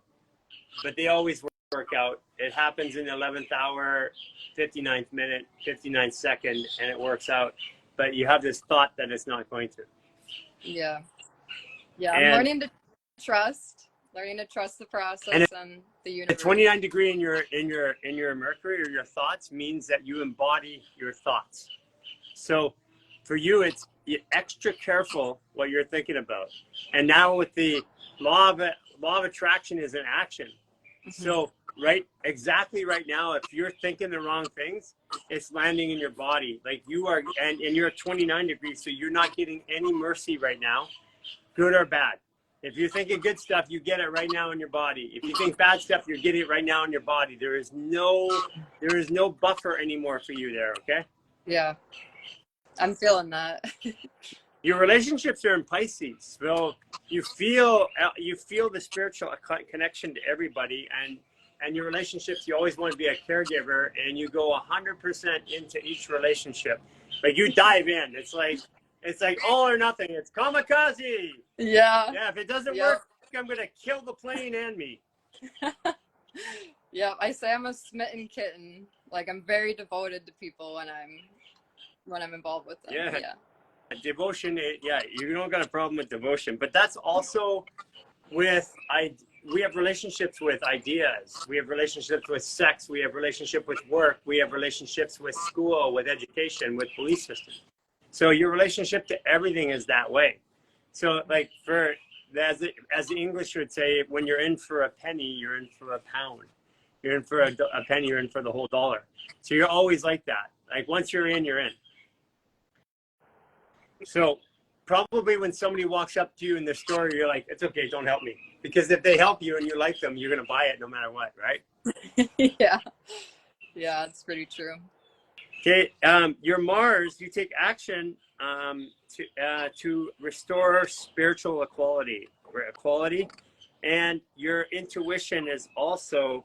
S1: but they always work out. It happens in the 11th hour, 59th minute, 59th second, and it works out. But you have this thought that it's not going to.
S5: Yeah. I'm learning to trust the process and the universe.
S1: The 29 degree in your Mercury or your thoughts means that you embody your thoughts. So for you, it's extra careful what you're thinking about. And now with the law of attraction is in action. Mm-hmm. So exactly right now, if you're thinking the wrong things, it's landing in your body. Like you are, and you're at 29 degrees, so you're not getting any mercy right now, good or bad. If you're thinking good stuff, you get it right now in your body. If you think bad stuff, you're getting it right now in your body. There is no buffer anymore for you there, okay?
S5: Yeah. I'm feeling that.
S1: Your relationships are in Pisces, so you feel the spiritual connection to everybody, and your relationships, you always want to be a caregiver, and you go 100% into each relationship. Like you dive in. It's like all or nothing. It's kamikaze.
S5: Yeah.
S1: Yeah. If it doesn't work, I'm gonna kill the plane and me.
S5: Yeah. I say I'm a smitten kitten. Like I'm very devoted to people when I'm involved with them. Yeah.
S1: Devotion, you don't got a problem with devotion, but that's also with we have relationships with ideas, we have relationships with sex, we have relationship with work, we have relationships with school, with education, with belief systems. So your relationship to everything is that way. So like as the English would say, when you're in for a penny, you're in for a pound. You're in for a penny, you're in for the whole dollar. So you're always like that. Like once you're in, you're in. So probably when somebody walks up to you in the store, you're like, it's okay, don't help me. Because if they help you and you like them, you're going to buy it no matter what, right?
S5: Yeah. Yeah, it's pretty true.
S1: Okay. Your Mars, you take action to restore spiritual equality. And your intuition is also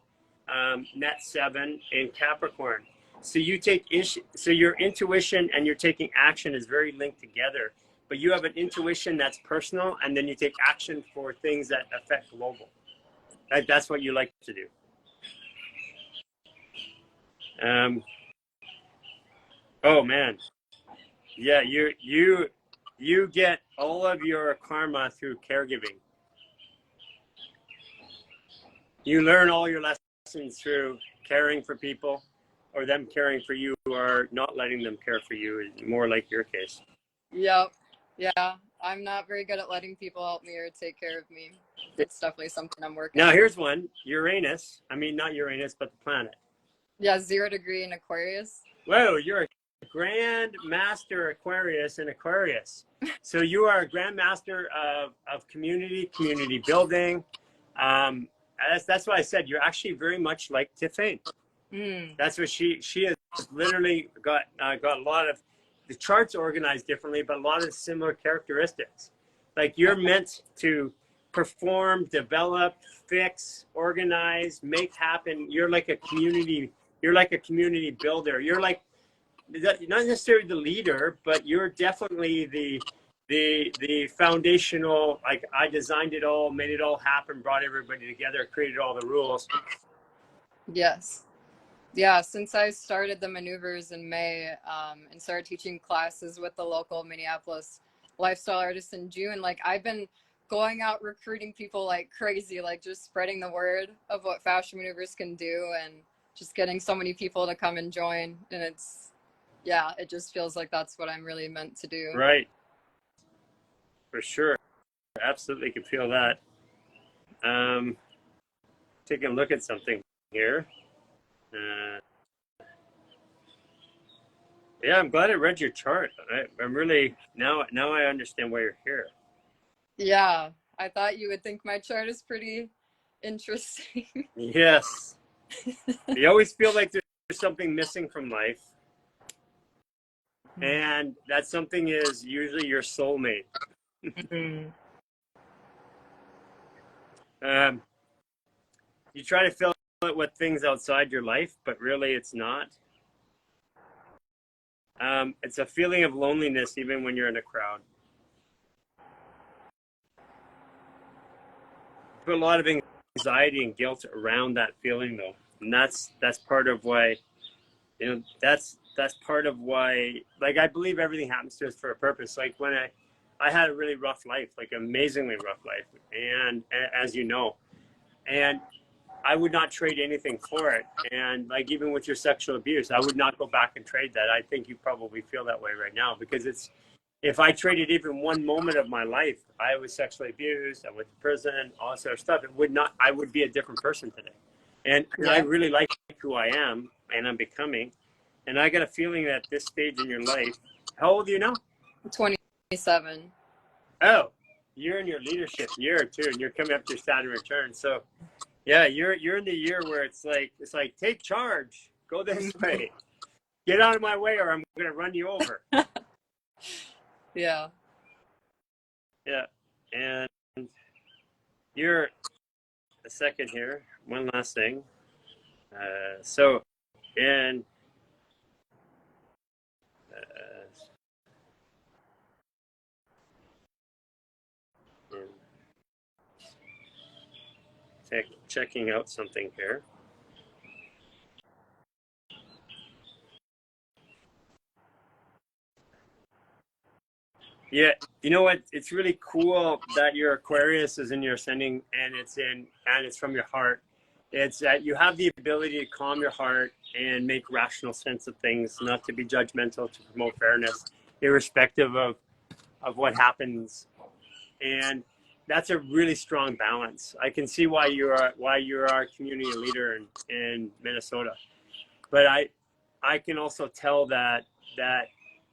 S1: net 7 in Capricorn. So your intuition and you're taking action is very linked together, but you have an intuition that's personal, and then you take action for things that affect global. That's what you like to do. Oh man, yeah, you get all of your karma through caregiving. You learn all your lessons through caring for people, or them caring for you, or not letting them care for you. Is more like your case.
S5: Yep. Yeah. I'm not very good at letting people help me or take care of me. It's definitely something I'm working
S1: Now
S5: on.
S1: here's one: Uranus. I mean, not Uranus, but the planet.
S5: Yeah, 0 degree in Aquarius.
S1: Whoa, you're a Grand Master Aquarius in Aquarius. So you are a Grand Master of community building. Um, that's why I said you're actually very much like Tiffany.
S5: Mm.
S1: That's what she has literally got a lot of the charts organized differently, but a lot of similar characteristics. Like you're meant to perform, develop, fix, organize, make happen. You're like a community. You're like a community builder. You're like not necessarily the leader, but you're definitely the foundational. Like I designed it all, made it all happen, brought everybody together, created all the rules.
S5: Yes. Yeah, since I started the maneuvers in May and started teaching classes with the local Minneapolis lifestyle artists in June, like I've been going out recruiting people like crazy, like just spreading the word of what fashion maneuvers can do and just getting so many people to come and join. And it's, yeah, it just feels like that's what I'm really meant to do.
S1: Right, for sure. Absolutely can feel that. Taking a look at something here. Yeah, I'm glad I read your chart. I'm really now I understand why you're here.
S5: Yeah, I thought you would think my chart is pretty interesting.
S1: Yes, you always feel like there's something missing from life, and that something is usually your soulmate.
S5: Mm.
S1: Um, you try to fill it with things outside your life, but really it's not. It's a feeling of loneliness even when you're in a crowd. Put a lot of anxiety and guilt around that feeling though, and that's part of why that's part of why, like, I believe everything happens to us for a purpose. Like when I had a really rough life, like amazingly rough life, and as you know, and I would not trade anything for it. And like even with your sexual abuse, I would not go back and trade that. I think you probably feel that way right now because it's, if I traded even one moment of my life, I was sexually abused, I went to prison, all this other stuff, it would not, I would be a different person today. And I
S5: Yeah,
S1: really like who I am and I'm becoming. And I got a feeling that this stage in your life, how old are you now?
S5: 27.
S1: Oh, you're in your leadership year too, and you're coming up to your Saturn return. So yeah, you're in the year where it's like take charge, go this way, get out of my way, or I'm gonna run you over.
S5: Yeah.
S1: Yeah, and you're a second here. One last thing. So, in checking out something here. Yeah, you know what? It's really cool that your Aquarius is in your ascending, and it's from your heart. It's that you have the ability to calm your heart and make rational sense of things, not to be judgmental, to promote fairness, irrespective of what happens. And that's a really strong balance. I can see why you're our community leader in Minnesota, but I can also tell that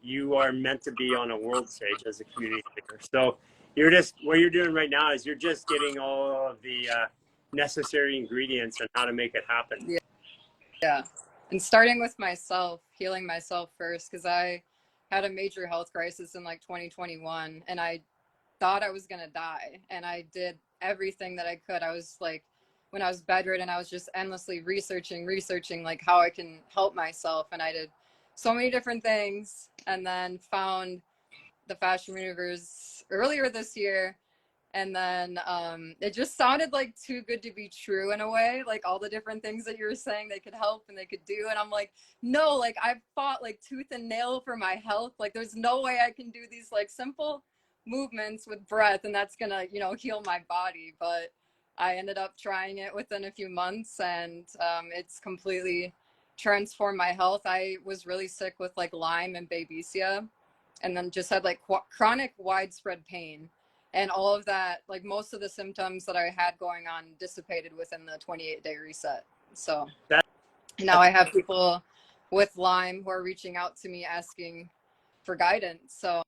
S1: you are meant to be on a world stage as a community leader. So you're just, what you're doing right now is you're just getting all of the necessary ingredients on how to make it happen.
S5: Yeah. Yeah. And starting with myself, healing myself first, because I had a major health crisis in like 2021 and I thought I was going to die. And I did everything that I could. I was like, when I was bedridden, I was just endlessly researching like how I can help myself. And I did so many different things and then found the fashion maneuvers earlier this year And then it just sounded like too good to be true in a way, like all the different things that you were saying they could help and they could do. And I'm like, no, like I've fought like tooth and nail for my health. Like there's no way I can do these like simple movements with breath and that's gonna, you know, heal my body. But I ended up trying it within a few months and it's completely transformed my health. I was really sick with like Lyme and Babesia and then just had like chronic widespread pain. And all of that, like most of the symptoms that I had going on dissipated within the 28-day reset. So now I have people with Lyme who are reaching out to me asking for guidance. So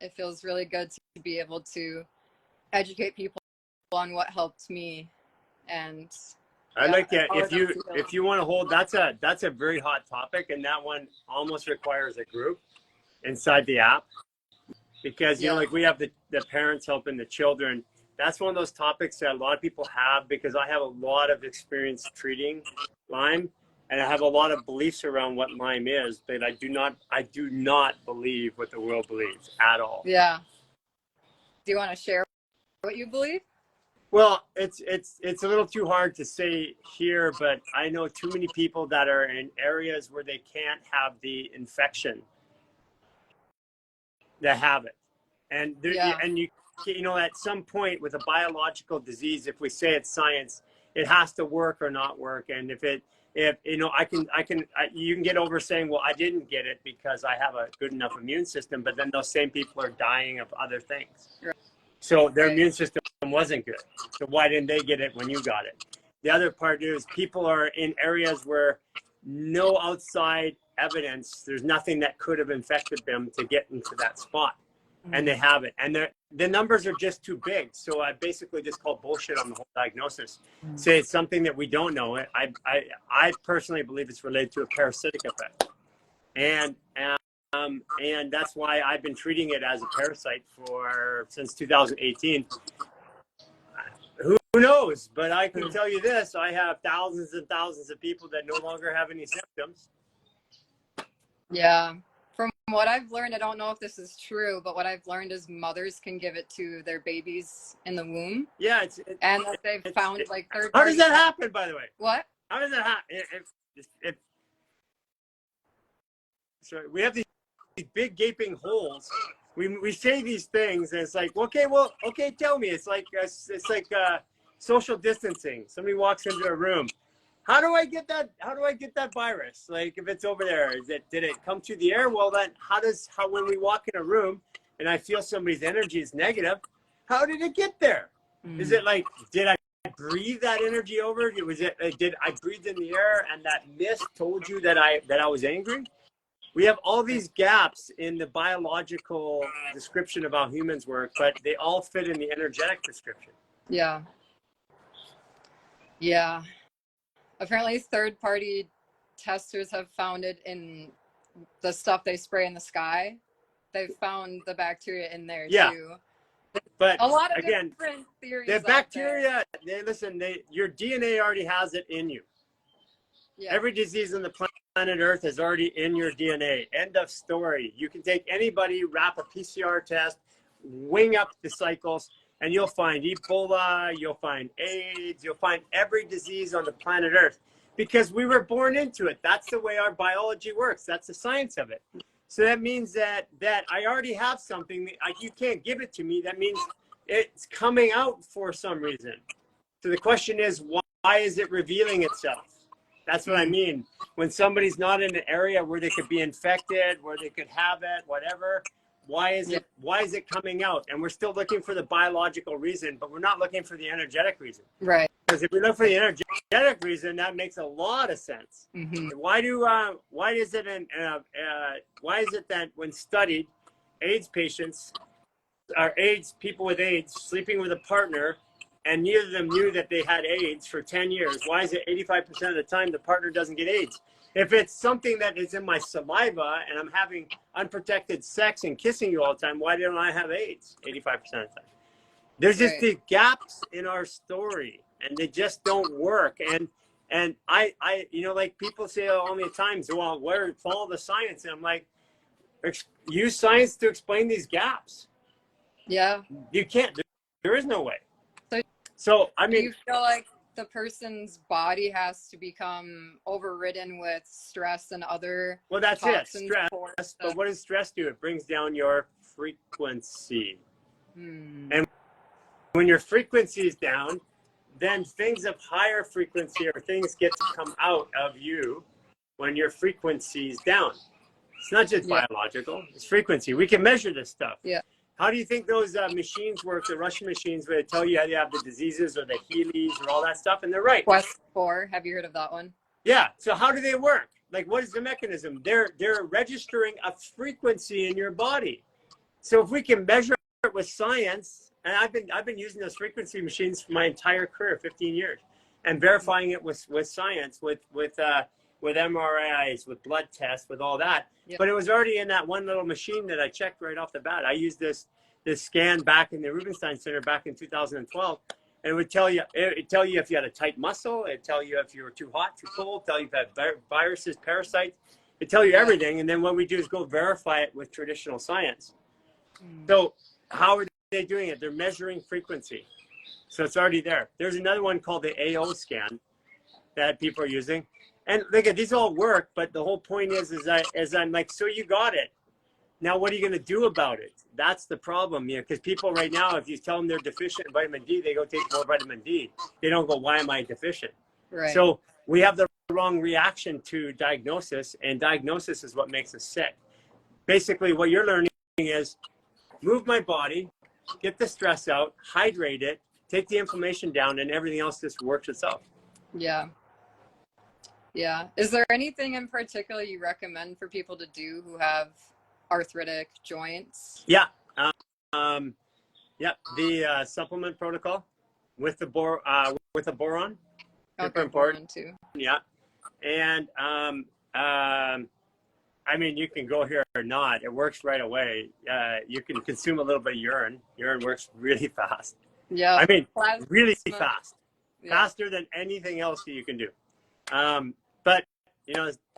S5: it feels really good to be able to educate people on what helped me. And
S1: I like that. If you want to hold, that's a very hot topic, and that one almost requires a group inside the app. Because, you know, like we have the parents helping the children. That's one of those topics that a lot of people have because I have a lot of experience treating Lyme and I have a lot of beliefs around what Lyme is, but I do not believe what the world believes at all.
S5: Yeah. Do you want to share what you believe?
S1: Well, it's a little too hard to say here, but I know too many people that are in areas where they can't have the infection that have it. And there, and you know, at some point with a biological disease, if we say it's science, it has to work or not work. And if you know, you can get over saying, well, I didn't get it because I have a good enough immune system, but then those same people are dying of other things. Right. So their immune system wasn't good. So why didn't they get it when you got it? The other part is people are in areas where no outside evidence, there's nothing that could have infected them to get into that spot. And they have it. And the numbers are just too big. So I basically just call bullshit on the whole diagnosis. Say it's something that we don't know. I personally believe it's related to a parasitic effect. And that's why I've been treating it as a parasite since 2018. Who knows? But I can tell you this, I have thousands and thousands of people that no longer have any symptoms.
S5: Yeah. From what I've learned, I don't know if this is true, but what I've learned is mothers can give it to their babies in the womb.
S1: Yeah.
S5: And they've found like third
S1: How does that happen, by the way?
S5: What?
S1: How does that happen? So we have these big gaping holes. We say these things and it's like, okay, tell me. It's like social distancing. Somebody walks into a room. How do I get that virus? Like if it's over there, did it come through the air? Well, then when we walk in a room and I feel somebody's energy is negative, how did it get there? Is it like, did I breathe that energy over? Did I breathe in the air and that mist told you that I was angry? We have all these gaps in the biological description of how humans work, but they all fit in the energetic description.
S5: Yeah. Yeah. Apparently third-party testers have found it in the stuff they spray in the sky. They've found the bacteria in there too.
S1: But
S5: a lot of
S1: again,
S5: different theories.
S1: The bacteria, your DNA already has it in you. Yeah. Every disease on the planet Earth is already in your DNA. End of story. You can take anybody, wrap a PCR test, wing up the cycles, and you'll find Ebola, you'll find AIDS, you'll find every disease on the planet Earth because we were born into it. That's the way our biology works. That's the science of it. So that means that I already have something. You can't give it to me. That means it's coming out for some reason. So the question is, why is it revealing itself? That's what I mean. When somebody's not in an area where they could be infected, where they could have it, whatever, why is it coming out? And we're still looking for the biological reason, but we're not looking for the energetic reason. Right. Because if we look for the energetic reason, that makes a lot of sense. Mm-hmm. Why is it that when studied, AIDS patients are people with AIDS sleeping with a partner and neither of them knew that they had AIDS for 10 years. Why is it 85% of the time the partner doesn't get AIDS? If it's something that is in my saliva and I'm having unprotected sex and kissing you all the time, why don't I have AIDS 85% of the time? There's just the gaps in our story and they just don't work. And I like people say all the times, well, follow the science. And I'm like, use science to explain these gaps. Yeah. You can't. There is no way.
S5: So,
S1: So, I
S5: do
S1: mean,
S5: you feel like the person's body has to become overridden with stress and other
S1: well, that's it,
S5: toxins
S1: stress.
S5: for
S1: But what does stress do? It brings down your frequency. And when your frequency is down, then things of higher frequency or things get to come out of you when your frequency is down. It's not just biological, it's frequency. We can measure this stuff.
S5: Yeah.
S1: How do you think those machines work, the Russian machines, where they tell you how you have the diseases or the Heelys or all that stuff? And they're right.
S5: Quest 4, have you heard of that one?
S1: Yeah. So how do they work? Like, what is the mechanism? They're registering a frequency in your body. So if we can measure it with science, and I've been using those frequency machines for my entire career, 15 years, and verifying it with science, with MRIs, with blood tests, with all that. Yep. But it was already in that one little machine that I checked right off the bat. I used this scan back in the Rubenstein Center back in 2012, and it would tell you if you had a tight muscle. It'd tell you if you were too hot, too cold. Tell you if you had viruses, parasites. It'd tell you everything. And then what we do is go verify it with traditional science. So how are they doing it? They're measuring frequency. So it's already there. There's another one called the AO scan that people are using. And look at these all work, but the whole point is I'm like, so you got it. Now what are you going to do about it? That's the problem, because people right now, if you tell them they're deficient in vitamin D, they go take more vitamin D. They don't go, why am I deficient?
S5: Right.
S1: So we have the wrong reaction to diagnosis, and diagnosis is what makes us sick. Basically, what you're learning is move my body, get the stress out, hydrate it, take the inflammation down, and everything else just works itself.
S5: Yeah. Yeah. Is there anything in particular you recommend for people to do who have arthritic joints?
S1: Yeah. The supplement protocol with the boron.
S5: Okay, boron too.
S1: Yeah. And I mean, you can go here or not. It works right away. You can consume a little bit of urine. Urine works really fast.
S5: Yeah.
S1: I mean,
S5: Plasma.
S1: really fast.
S5: Yeah.
S1: Faster than anything else that you can do. But,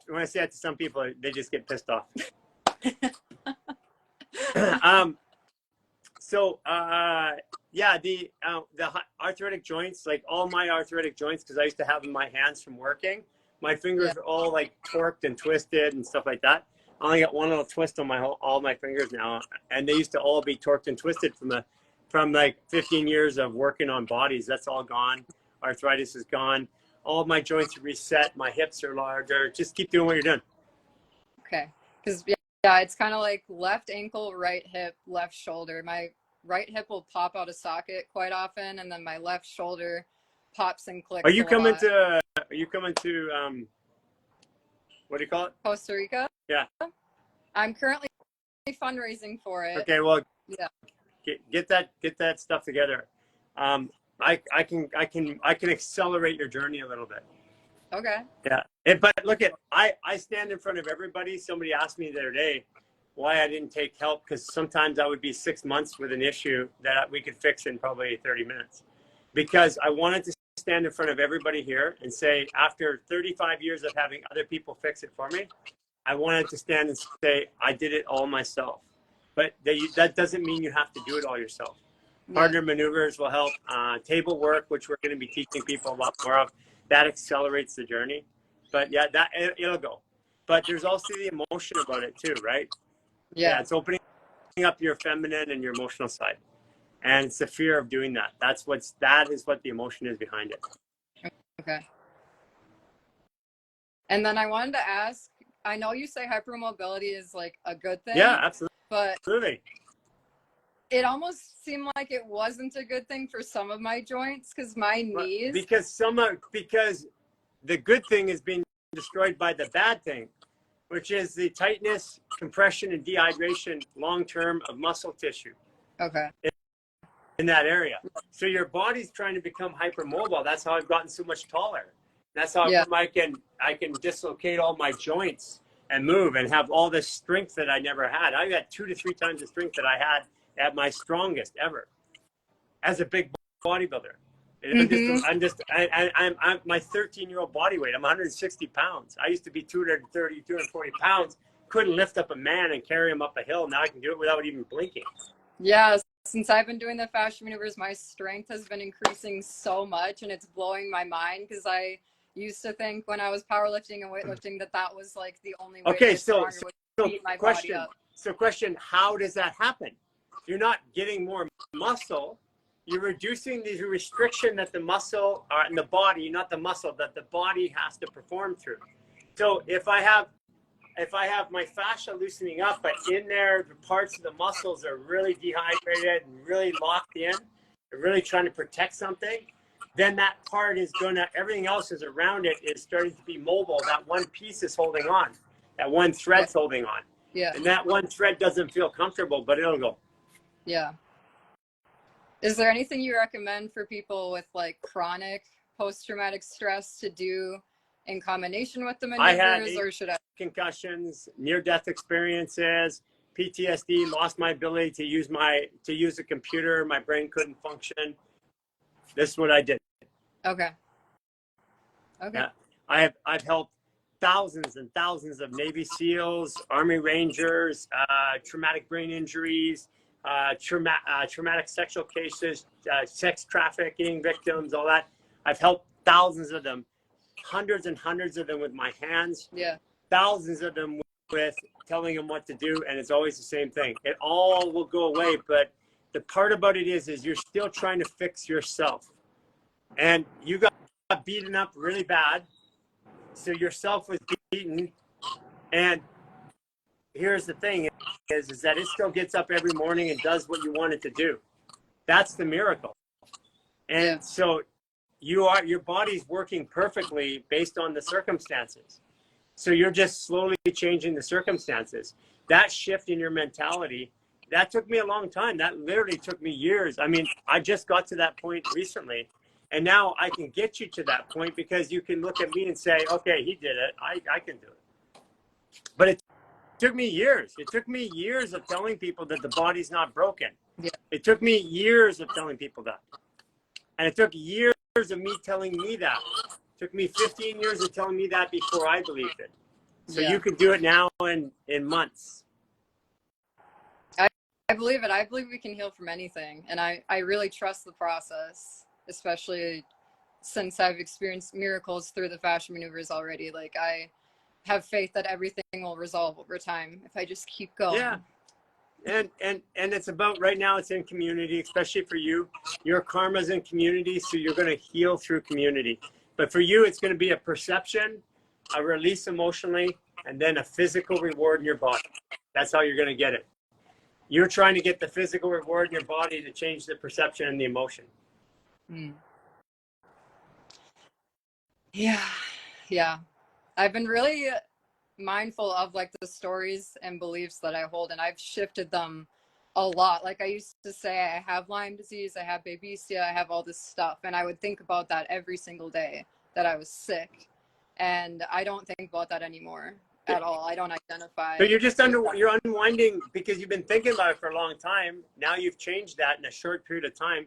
S1: when I say that to some people, they just get pissed off. The arthritic joints, like all my arthritic joints, because I used to have in my hands from working, my fingers are all like torqued and twisted and stuff like that. I only got one little twist on all my fingers now, and they used to all be torqued and twisted from like 15 years of working on bodies. That's all gone. Arthritis is gone. All my joints are reset. My hips are larger. Just keep doing what you're doing.
S5: Okay. Because it's kind of like left ankle, right hip, left shoulder. My right hip will pop out of socket quite often, and then my left shoulder pops and clicks.
S1: Are you coming to what do you call it?
S5: Costa Rica?
S1: Yeah.
S5: I'm currently fundraising for it.
S1: Okay, well,
S5: yeah.
S1: Get that stuff together. I can accelerate your journey a little bit.
S5: Okay.
S1: Yeah. But look I stand in front of everybody. Somebody asked me the other day why I didn't take help, because sometimes I would be 6 months with an issue that we could fix in probably 30 minutes. Because I wanted to stand in front of everybody here and say, after 35 years of having other people fix it for me, I wanted to stand and say, I did it all myself. But that doesn't mean you have to do it all yourself. Partner maneuvers will help. Table work, which we're going to be teaching people a lot more of, that accelerates the journey. But yeah, it'll go. But there's also the emotion about it too, right? Yeah, it's opening up your feminine and your emotional side, and it's the fear of doing that. That is what the emotion is behind it.
S5: Okay. And then I wanted to ask, I know you say hypermobility is like a good thing.
S1: Yeah, absolutely.
S5: But
S1: absolutely.
S5: It almost seemed like it wasn't a good thing for some of my joints, because my knees. Because
S1: the good thing is being destroyed by the bad thing, which is the tightness, compression, and dehydration long-term of muscle tissue.
S5: Okay.
S1: In that area. So your body's trying to become hypermobile. That's how I've gotten so much taller. That's how I can dislocate all my joints and move and have all this strength that I never had. I got 2 to 3 times the strength that I had at my strongest ever as a big bodybuilder. I'm my 13-year-old body weight. I'm 160 pounds. I used to be 230, 240 pounds. Couldn't lift up a man and carry him up a hill. Now I can do it without even blinking.
S5: Yeah. since I've been doing the fascia maneuvers, my strength has been increasing so much, and it's blowing my mind because I used to think when I was powerlifting and weightlifting that was like the only way to
S1: Okay,
S5: get stronger, was to beat my body up.
S1: question, how does that happen? You're not getting more muscle. You're reducing the restriction that the muscle in the body, not the muscle, that the body has to perform through. So if I have my fascia loosening up, but in there, the parts of the muscles are really dehydrated and really locked in, they're really trying to protect something, then that part is everything else is around it is starting to be mobile. That one piece is holding on. That one thread's holding on.
S5: Yeah.
S1: And that one thread doesn't feel comfortable, but it'll go.
S5: Yeah. Is there anything you recommend for people with like chronic post-traumatic stress to do in combination with the maneuvers, or should I?
S1: Concussions, near-death experiences, PTSD, lost my ability to use a computer. My brain couldn't function. This is what I did.
S5: Okay.
S1: I've helped thousands and thousands of Navy SEALs, Army Rangers, traumatic brain injuries, traumatic sexual cases, sex trafficking victims, all that. I've helped thousands of them, hundreds and hundreds of them with my hands.
S5: Yeah.
S1: Thousands of them with telling them what to do, and it's always the same thing. It all will go away, but the part about it is you're still trying to fix yourself, and you got beaten up really bad, so yourself was beaten. And here's the thing: is that it still gets up every morning and does what you want it to do. That's the miracle. And so your body's working perfectly based on the circumstances. So you're just slowly changing the circumstances. That shift in your mentality, that took me a long time. That literally took me years. I mean, I just got to that point recently. And now I can get you to that point because you can look at me and say, okay, he did it. I can do it. But it took me years. It took me years of telling people that the body's not broken.
S5: Yeah.
S1: It took me years of telling people that. And it took years of me telling me that. It took me 15 years of telling me that before I believed it. So you could do it now in months.
S5: I believe it. I believe we can heal from anything. And I really trust the process, especially since I've experienced miracles through the fascia maneuvers already. Like, I have faith that everything will resolve over time if I just keep going.
S1: Yeah. And it's about, right now it's in community, especially for you. Your karma's in community, so you're going to heal through community. But for you, it's going to be a perception, a release emotionally, and then a physical reward in your body. That's how you're going to get it. You're trying to get the physical reward in your body to change the perception and the emotion.
S5: Yeah. I've been really mindful of like the stories and beliefs that I hold, and I've shifted them a lot. Like, I used to say I have Lyme disease, I have babesia, I have all this stuff, and I would think about that every single day that I was sick. And I don't think about that anymore at all. I don't identify.
S1: But you're just you're unwinding because you've been thinking about it for a long time. Now you've changed that in a short period of time.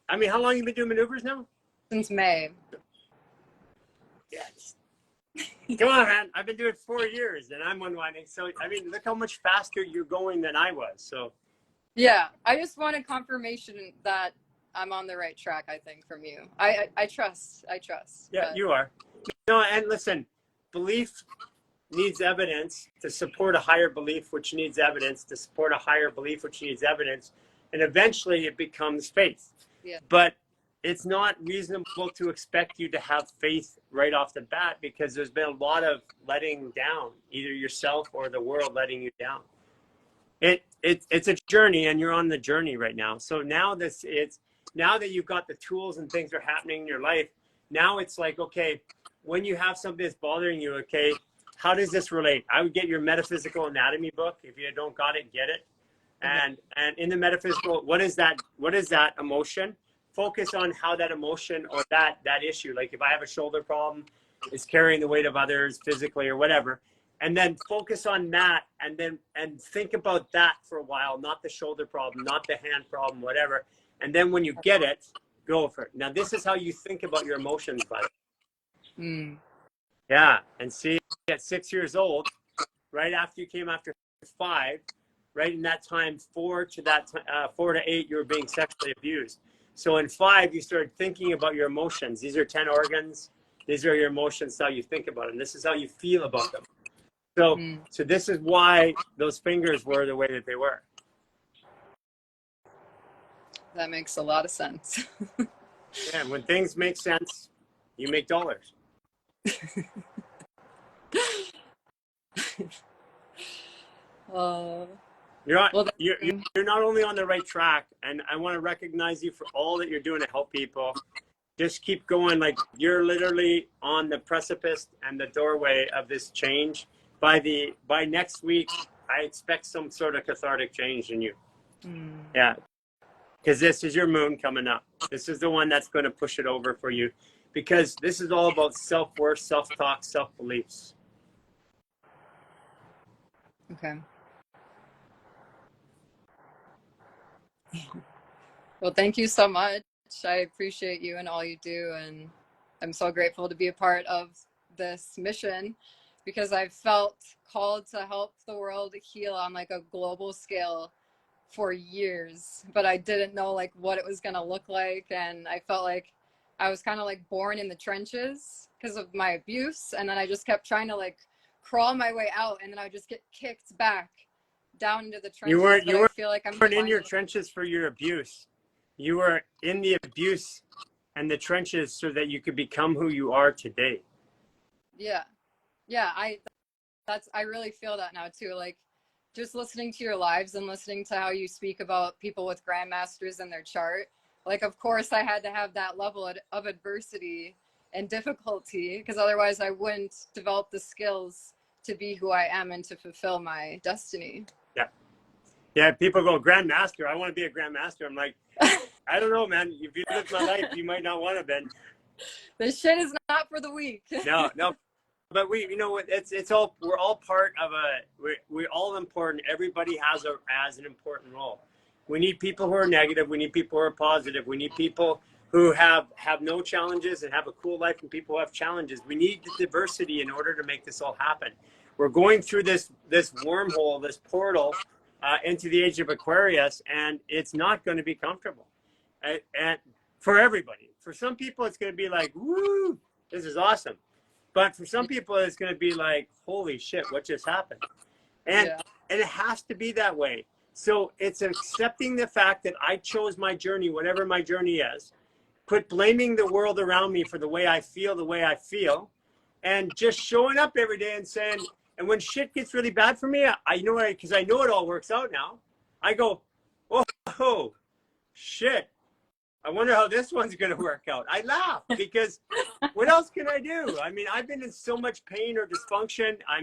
S1: I mean, how long have you been doing maneuvers now?
S5: Since May.
S1: Yes. Come on, man. I've been doing it 4 years and I'm unwinding. So, I mean, look how much faster you're going than I was. So,
S5: yeah, I just wanted confirmation that I'm on the right track, I think, from you. I trust.
S1: Yeah, but you are. No, and listen, belief needs evidence to support a higher belief, which needs evidence to support a higher belief, which needs evidence. And eventually it becomes faith.
S5: Yeah.
S1: But it's not reasonable to expect you to have faith right off the bat because there's been a lot of letting down, either yourself or the world letting you down. It's a journey, and you're on the journey right now. So now now that you've got the tools and things are happening in your life, now it's like, okay, when you have something that's bothering you, okay, how does this relate? I would get your metaphysical anatomy book. If you don't got it, get it. And in the metaphysical, what is that emotion? Focus on how that emotion or that issue, like if I have a shoulder problem, is carrying the weight of others physically or whatever, and then focus on that, and think about that for a while, not the shoulder problem, not the hand problem, whatever. And then when you get it, go for it. Now, this is how you think about your emotions, buddy. Yeah, and see, at 6 years old, right after you came after 5, right in that time, 4 to 8, you were being sexually abused. So in 5, you started thinking about your emotions. These are 10 organs. These are your emotions, how you think about them. This is how you feel about them. So,
S5: Mm,
S1: so this is why those fingers were the way that they were.
S5: that makes a lot of sense.
S1: And when things make sense, you make dollars.
S5: Uh,
S1: You're not,
S5: well,
S1: you're not only on the right track, and I want to recognize you for all that you're doing to help people. Just keep going. Like, you're literally on the precipice and the doorway of this change. By next week, I expect some sort of cathartic change in you. Yeah, because this is your moon coming up. This is the one that's going to push it over for you, because this is all about self-worth, self-talk, self-beliefs.
S5: okay. Well, thank you so much. I appreciate you and all you do. And I'm so grateful to be a part of this mission, because I've felt called to help the world heal on like a global scale for years, but I didn't know like what it was going to look like. And I felt like I was kind of like born in the trenches because of my abuse. And then I just kept trying to like crawl my way out, and then I would just get kicked back down into the trenches.
S1: You
S5: I feel like I'm
S1: weren't in your
S5: finally...
S1: trenches for your abuse. You were in the abuse and the trenches so that you could become who you are today.
S5: Yeah. Yeah. I really feel that now too. Like, just listening to your lives and listening to how you speak about people with grandmasters in their chart. Like, of course I had to have that level of adversity and difficulty, because otherwise I wouldn't develop the skills to be who I am and to fulfill my destiny.
S1: Yeah. Yeah. People go, Grandmaster, I want to be a Grandmaster. I'm like, I don't know, man. If you lived my life, you might not want to have been.
S5: This shit is not for the weak.
S1: No. But it's all, we're all part of we're all important. Everybody has an important role. We need people who are negative. We need people who are positive. We need people who have no challenges and have a cool life, and people who have challenges. We need the diversity in order to make this all happen. We're going through this wormhole, this portal into the age of Aquarius, and it's not going to be comfortable. And for everybody, for some people, it's going to be like, woo, this is awesome. But for some people, it's going to be like, holy shit, what just happened? And it has to be that way. So it's accepting the fact that I chose my journey, whatever my journey is, quit blaming the world around me for the way I feel, and just showing up every day and saying, and when shit gets really bad for me, because I know it all works out now, I go, oh, shit. I wonder how this one's going to work out. I laugh, because what else can I do? I mean, I've been in so much pain or dysfunction. I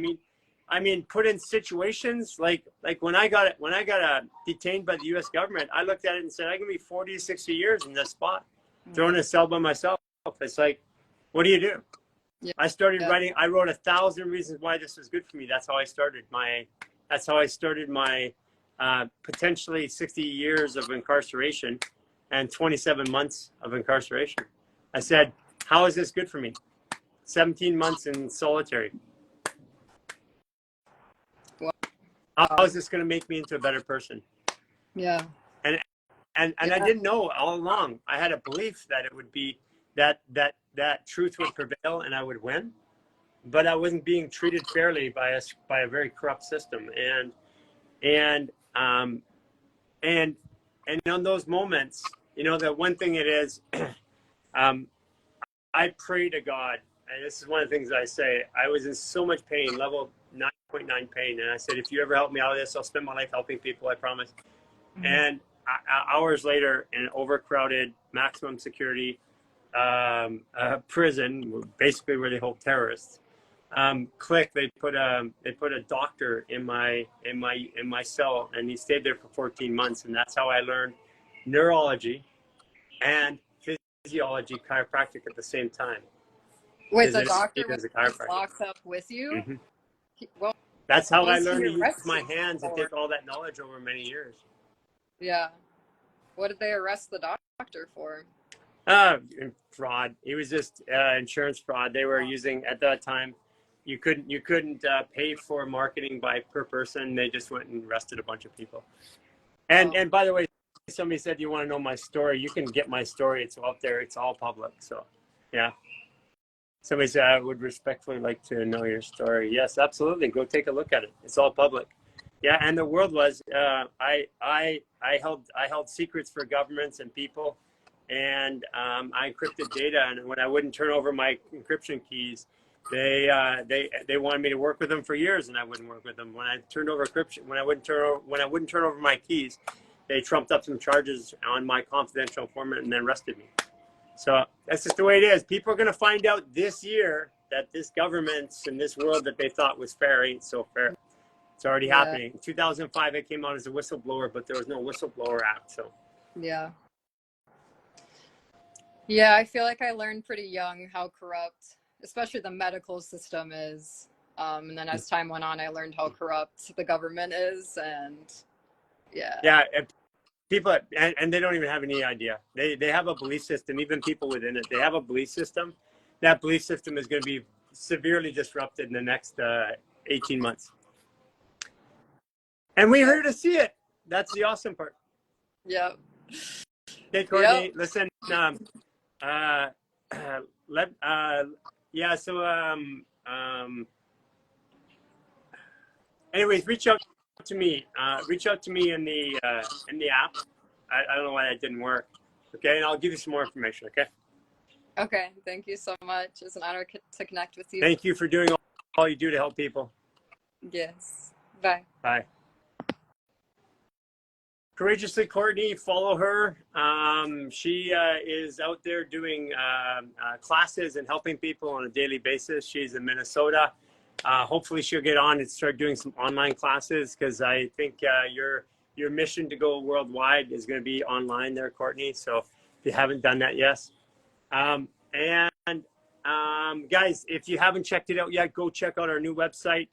S1: mean, put in situations like when I got detained by the U.S. government, I looked at it and said, I can be 40 to 60 years in this spot, thrown in a cell by myself. It's like, what do you do?
S5: Yeah.
S1: I started writing. I wrote 1,000 reasons why this was good for me. That's how I started my potentially 60 years of incarceration and 27 months of incarceration. I said, how is this good for me? 17 months in solitary.
S5: Wow.
S1: How is this going to make me into a better person?
S5: Yeah.
S1: And I didn't know all along. I had a belief that it would be that truth would prevail and I would win, but I wasn't being treated fairly by a very corrupt system. And on those moments, the one thing it is, I pray to God, and this is one of the things I say. I was in so much pain, level 9.9 pain, and I said, if you ever help me out of this, I'll spend my life helping people, I promise. Mm-hmm. And hours later, in an overcrowded, maximum security prison, basically where they hold terrorists, they put a doctor in my cell, and he stayed there for 14 months, and that's how I learned neurology and physiology, chiropractic at the same time.
S5: Wait, the doctor was locked up with you?
S1: Mm-hmm. Well, that's how I learned to use my hands and
S5: for?
S1: take all that knowledge over many years.
S5: Yeah. What did they arrest the doctor for?
S1: Fraud. It was just insurance fraud. They were using, at that time, You couldn't pay for marketing per person. They just went and arrested a bunch of people. And by the way, somebody said, you want to know my story? You can get my story. It's out there. It's all public. So, yeah. Somebody said, I would respectfully like to know your story. Yes, absolutely. Go take a look at it. It's all public. Yeah, and the world was. I held secrets for governments and people, and I encrypted data. And when I wouldn't turn over my encryption keys, they wanted me to work with them for years, and I wouldn't work with them. When I turned over encryption, when I wouldn't turn over my keys, they trumped up some charges on my confidential informant and then arrested me. So that's just the way it is. People are going to find out this year that this government's in this world that they thought was fair ain't so fair. It's already happening. In 2005, I came out as a whistleblower, but there was no whistleblower act. So
S5: Yeah. Yeah, I feel like I learned pretty young how corrupt, especially the medical system is. And then as time went on, I learned how corrupt the government is. And yeah.
S1: Yeah, people, and they don't even have any idea. They have a belief system, even people within it. They have a belief system. That belief system is going to be severely disrupted in the next 18 months. And we're here to see it. That's the awesome part.
S5: Yep.
S1: Hey, Courtney,
S5: Yep.
S1: listen, yeah, so, anyways, reach out to me. Reach out to me in the app. I don't know why that didn't work. Okay, and I'll give you some more information, okay?
S5: Okay. Thank you so much. It's an honor to connect with you.
S1: Thank you for doing all you do to help people.
S5: Yes. Bye.
S1: Bye. Courageously Courtney, follow her. She is out there doing classes and helping people on a daily basis. She's in Minnesota. Hopefully she'll get on and start doing some online classes, because I think your mission to go worldwide is going to be online there, Courtney. So if you haven't done that, yes. Guys, if you haven't checked it out yet, go check out our new website.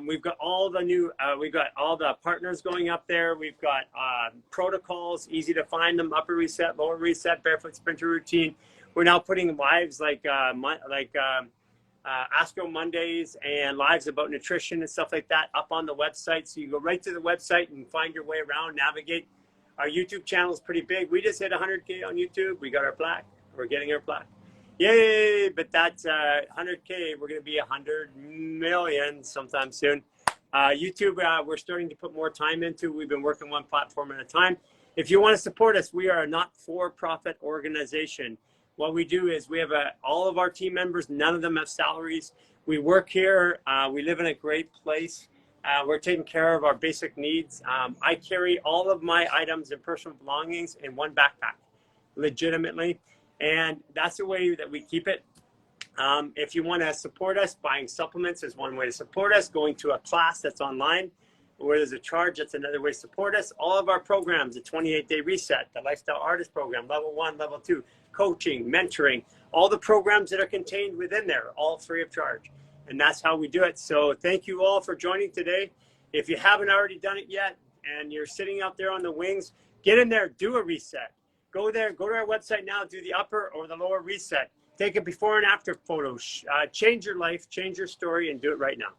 S1: We've got all the new, we've got all the partners going up there. We've got protocols, easy to find them, upper reset, lower reset, barefoot sprinter routine. We're now putting lives like Astro Mondays and lives about nutrition and stuff like that up on the website. So you go right to the website and find your way around, navigate. Our YouTube channel is pretty big. We just hit 100K on YouTube. We got our plaque. We're getting our plaque. Yay, but that's 100K. We're going to be 100 million sometime soon. YouTube, we're starting to put more time into. We've been working one platform at a time. If you want to support us, we are a not-for-profit organization. What we do is we have all of our team members, none of them have salaries. We work here. We live in a great place. We're taking care of our basic needs. I carry all of my items and personal belongings in one backpack, legitimately. And that's the way that we keep it. If you want to support us, buying supplements is one way to support us. Going to a class that's online where there's a charge, that's another way to support us. All of our programs, the 28-day reset, the lifestyle artist program, level 1, level 2, coaching, mentoring, all the programs that are contained within there, all free of charge. And that's how we do it. So thank you all for joining today. If you haven't already done it yet and you're sitting out there on the wings, get in there, do a reset. Go there, go to our website now, do the upper or the lower reset. Take a before and after photo. Change your life, change your story, and do it right now.